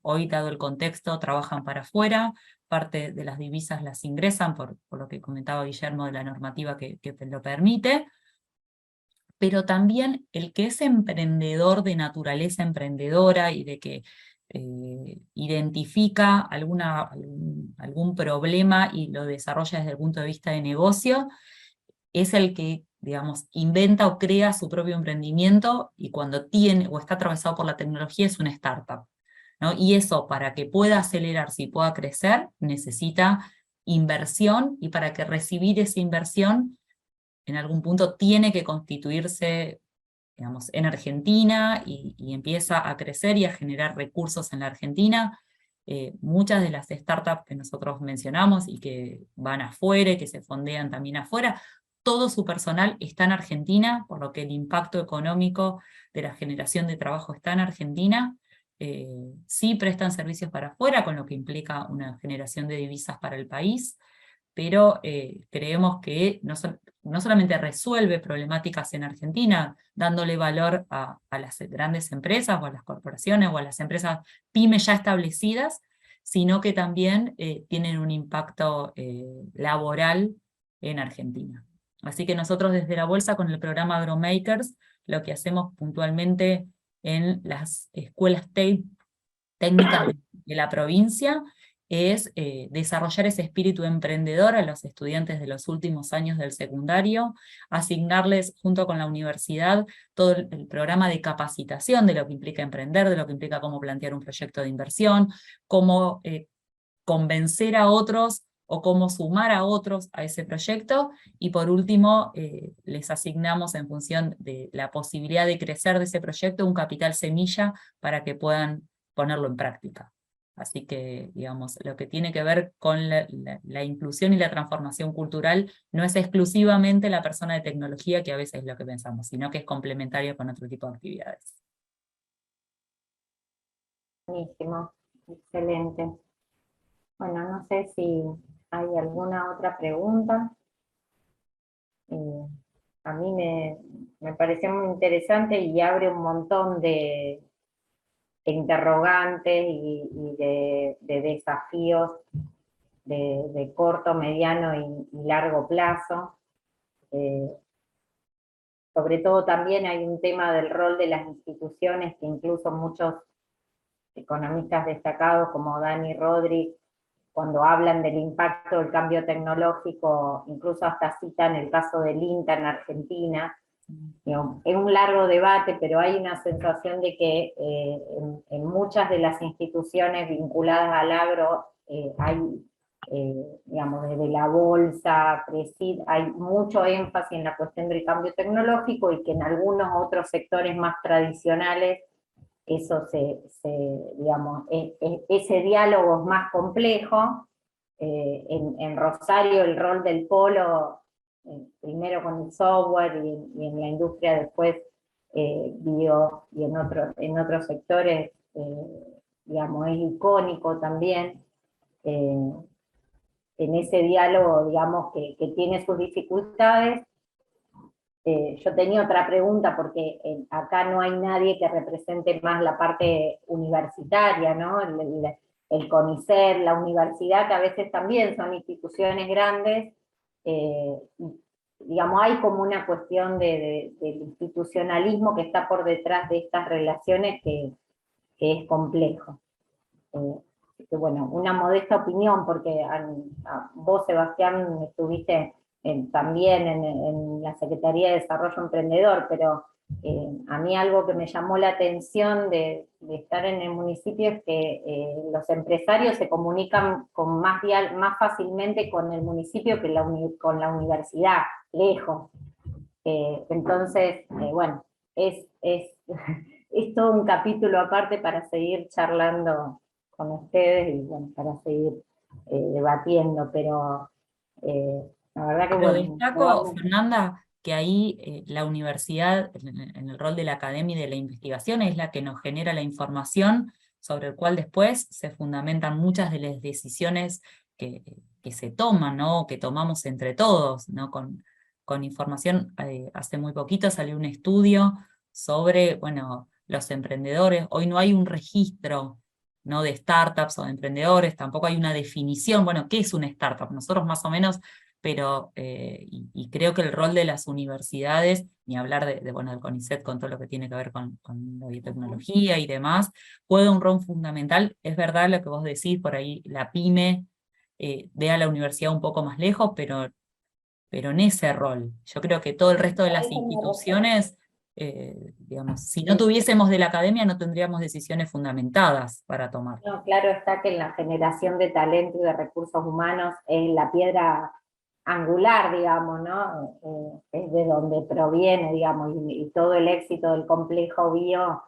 hoy dado el contexto, trabajan para afuera, parte de las divisas las ingresan por lo que comentaba Guillermo de la normativa que lo permite, pero también el que es emprendedor de naturaleza emprendedora y de que identifica algún problema y lo desarrolla desde el punto de vista de negocio, es el que, digamos, inventa o crea su propio emprendimiento, y cuando tiene o está atravesado por la tecnología es una startup, ¿no? Y eso, para que pueda acelerarse y pueda crecer, necesita inversión, y para que recibir esa inversión en algún punto tiene que constituirse, digamos, en Argentina, y empieza a crecer y a generar recursos en la Argentina. Muchas de las startups que nosotros mencionamos y que van afuera y que se fondean también afuera, todo su personal está en Argentina, por lo que el impacto económico de la generación de trabajo está en Argentina. Sí prestan servicios para afuera, con lo que implica una generación de divisas para el país, pero creemos que no solamente resuelve problemáticas en Argentina, dándole valor a las grandes empresas, o a las corporaciones, o a las empresas pymes ya establecidas, sino que también tienen un impacto laboral en Argentina. Así que nosotros desde la Bolsa, con el programa AgroMakers, lo que hacemos puntualmente en las escuelas técnicas de la provincia es desarrollar ese espíritu emprendedor a los estudiantes de los últimos años del secundario, asignarles junto con la universidad todo el programa de capacitación de lo que implica emprender, de lo que implica cómo plantear un proyecto de inversión, cómo convencer a otros o cómo sumar a otros a ese proyecto, y por último les asignamos, en función de la posibilidad de crecer de ese proyecto, un capital semilla para que puedan ponerlo en práctica. Así que, digamos, lo que tiene que ver con la inclusión y la transformación cultural no es exclusivamente la persona de tecnología, que a veces es lo que pensamos, sino que es complementario con otro tipo de actividades. Buenísimo, excelente. Bueno, no sé si hay alguna otra pregunta. A mí me pareció muy interesante y abre un montón de interrogantes y de desafíos de corto, mediano y largo plazo. Sobre todo también hay un tema del rol de las instituciones, que incluso muchos economistas destacados como Dani Rodríguez cuando hablan del impacto del cambio tecnológico, incluso hasta citan el caso del INTA en Argentina. Es un largo debate, pero hay una sensación de que en muchas de las instituciones vinculadas al agro hay, digamos, desde la bolsa, hay mucho énfasis en la cuestión del cambio tecnológico, y que en algunos otros sectores más tradicionales eso digamos, ese diálogo es más complejo. En Rosario el rol del polo, primero con el software y en la industria después bio, y en otros sectores, digamos, es icónico también. En ese diálogo, digamos, que tiene sus dificultades. Yo tenía otra pregunta, porque acá no hay nadie que represente más la parte universitaria, ¿no? El CONICET, la universidad, que a veces también son instituciones grandes, digamos, hay como una cuestión del institucionalismo que está por detrás de estas relaciones que es complejo. Bueno, una modesta opinión, porque vos, Sebastián, estuviste también en la Secretaría de Desarrollo Emprendedor, pero a mí algo que me llamó la atención de estar en el municipio es que los empresarios se comunican más fácilmente con el municipio que con la universidad, lejos. Entonces, bueno, es todo un capítulo aparte para seguir charlando con ustedes y bueno, para seguir debatiendo, pero la verdad que Pero bueno. destaco, Fernanda, que ahí la universidad, en el rol de la academia y de la investigación, es la que nos genera la información sobre el cual después se fundamentan muchas de las decisiones que se toman, ¿no? Que tomamos entre todos, ¿no? Con información, hace muy poquito salió un estudio sobre, bueno, los emprendedores. Hoy no hay un registro, ¿no? De startups o de emprendedores, tampoco hay una definición. Bueno, ¿qué es una startup? Nosotros más o menos, pero y creo que el rol de las universidades, ni hablar bueno, del CONICET con todo lo que tiene que ver con la biotecnología y demás, juega un rol fundamental. Es verdad lo que vos decís, por ahí la pyme ve a la universidad un poco más lejos, pero en ese rol. Yo creo que todo el resto de las instituciones, digamos, si no tuviésemos de la academia, no tendríamos decisiones fundamentadas para tomar. No, claro está que en la generación de talento y de recursos humanos es la piedra angular, digamos, ¿no? Es de donde proviene, digamos, y todo el éxito del complejo bio,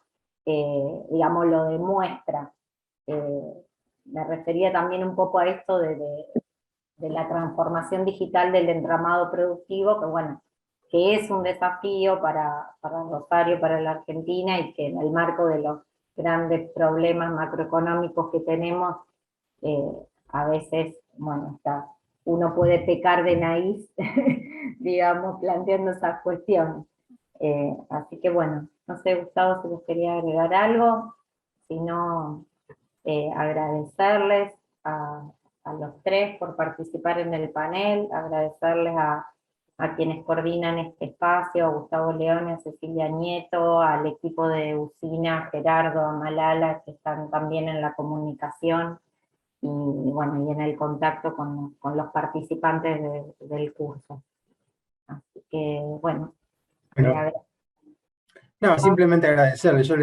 digamos, lo demuestra. Me refería también un poco a esto de la transformación digital del entramado productivo, que bueno, que es un desafío para Rosario, para la Argentina, y que en el marco de los grandes problemas macroeconómicos que tenemos, a veces, bueno, uno puede pecar de naíz, digamos, planteando esas cuestiones. Así que bueno, no sé, Gustavo, si les quería agregar algo, si no, agradecerles a los tres por participar en el panel, agradecerles a quienes coordinan este espacio, a Gustavo Leone, a Cecilia Nieto, al equipo de Usina, a Gerardo, a Malala, que están también en la comunicación, y bueno, y en el contacto con los participantes del curso. Así que, bueno. No, simplemente agradecerle. Yo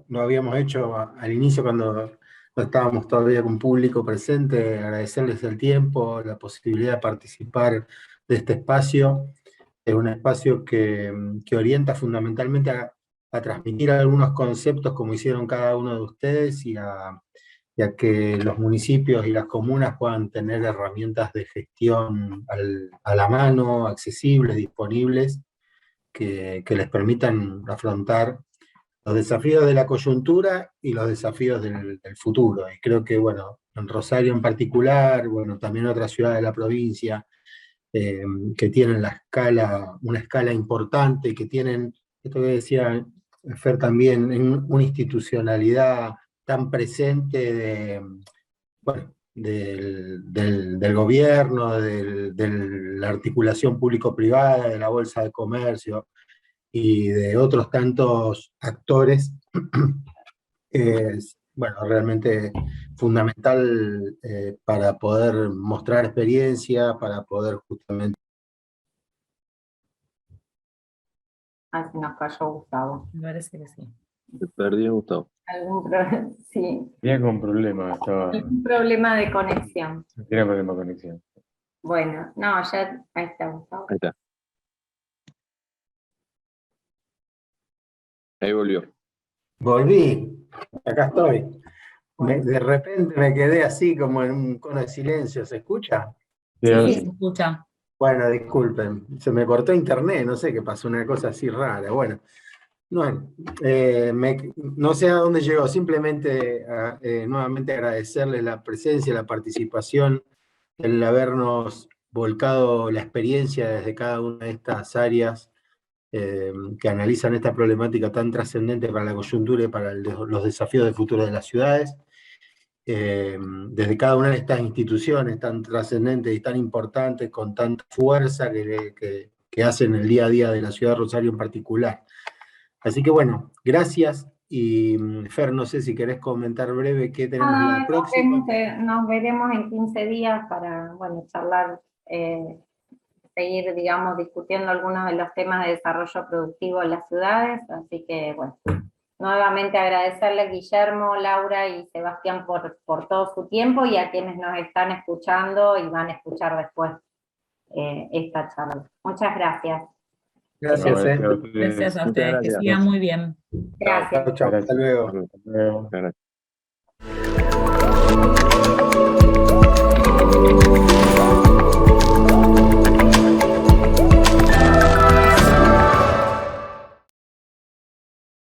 lo habíamos hecho al inicio cuando no estábamos todavía con público presente, agradecerles el tiempo, la posibilidad de participar de este espacio. Es un espacio que orienta fundamentalmente a transmitir algunos conceptos como hicieron cada uno de ustedes, y a que los municipios y las comunas puedan tener herramientas de gestión a la mano, accesibles, disponibles, que les permitan afrontar los desafíos de la coyuntura y los desafíos del futuro. Y creo que, bueno, en Rosario en particular, bueno, también en otras ciudades de la provincia, que tienen una escala importante, que tienen, esto que decía Fer también, una institucionalidad tan presente del gobierno, de la articulación público-privada, de la Bolsa de Comercio y de otros tantos actores, bueno, realmente fundamental para poder mostrar experiencia, para poder justamente... Ah, se nos cayó Gustavo. Me parece que sí. Me perdí, Gustavo. Sí, Tenía con problemas, estaba... algún problema de conexión. Tenía problema de conexión. Bueno, no, ya, ahí está Gustavo. Ahí está. Ahí volvió. Volví, acá estoy. Bueno. De repente me quedé así como en un cono de silencio, ¿se escucha? Sí, ahora Sí, sí. se escucha. Bueno, disculpen, se me cortó internet, no sé qué pasó, una cosa así rara. Bueno, no sé a dónde llegó, simplemente nuevamente agradecerles la presencia, la participación, el habernos volcado la experiencia desde cada una de estas áreas que analizan esta problemática tan trascendente para la coyuntura y para los desafíos del futuro de las ciudades. Desde cada una de estas instituciones tan trascendentes y tan importantes, con tanta fuerza que hacen el día a día de la ciudad de Rosario en particular. Así que bueno, gracias. Y Fer, no sé si querés comentar breve qué tenemos la próxima. Nos veremos en 15 días para, bueno, charlar, seguir, digamos, discutiendo algunos de los temas de desarrollo productivo en las ciudades, así que, bueno, nuevamente agradecerle a Guillermo, Laura y Sebastián por todo su tiempo y a quienes nos están escuchando y van a escuchar después esta charla. Muchas gracias. Gracias. Gracias a ustedes. Gracias a Muchas ustedes, que gracias. sigan muy bien. Gracias. Chao, chao. Hasta luego. Hasta luego. Muchas gracias.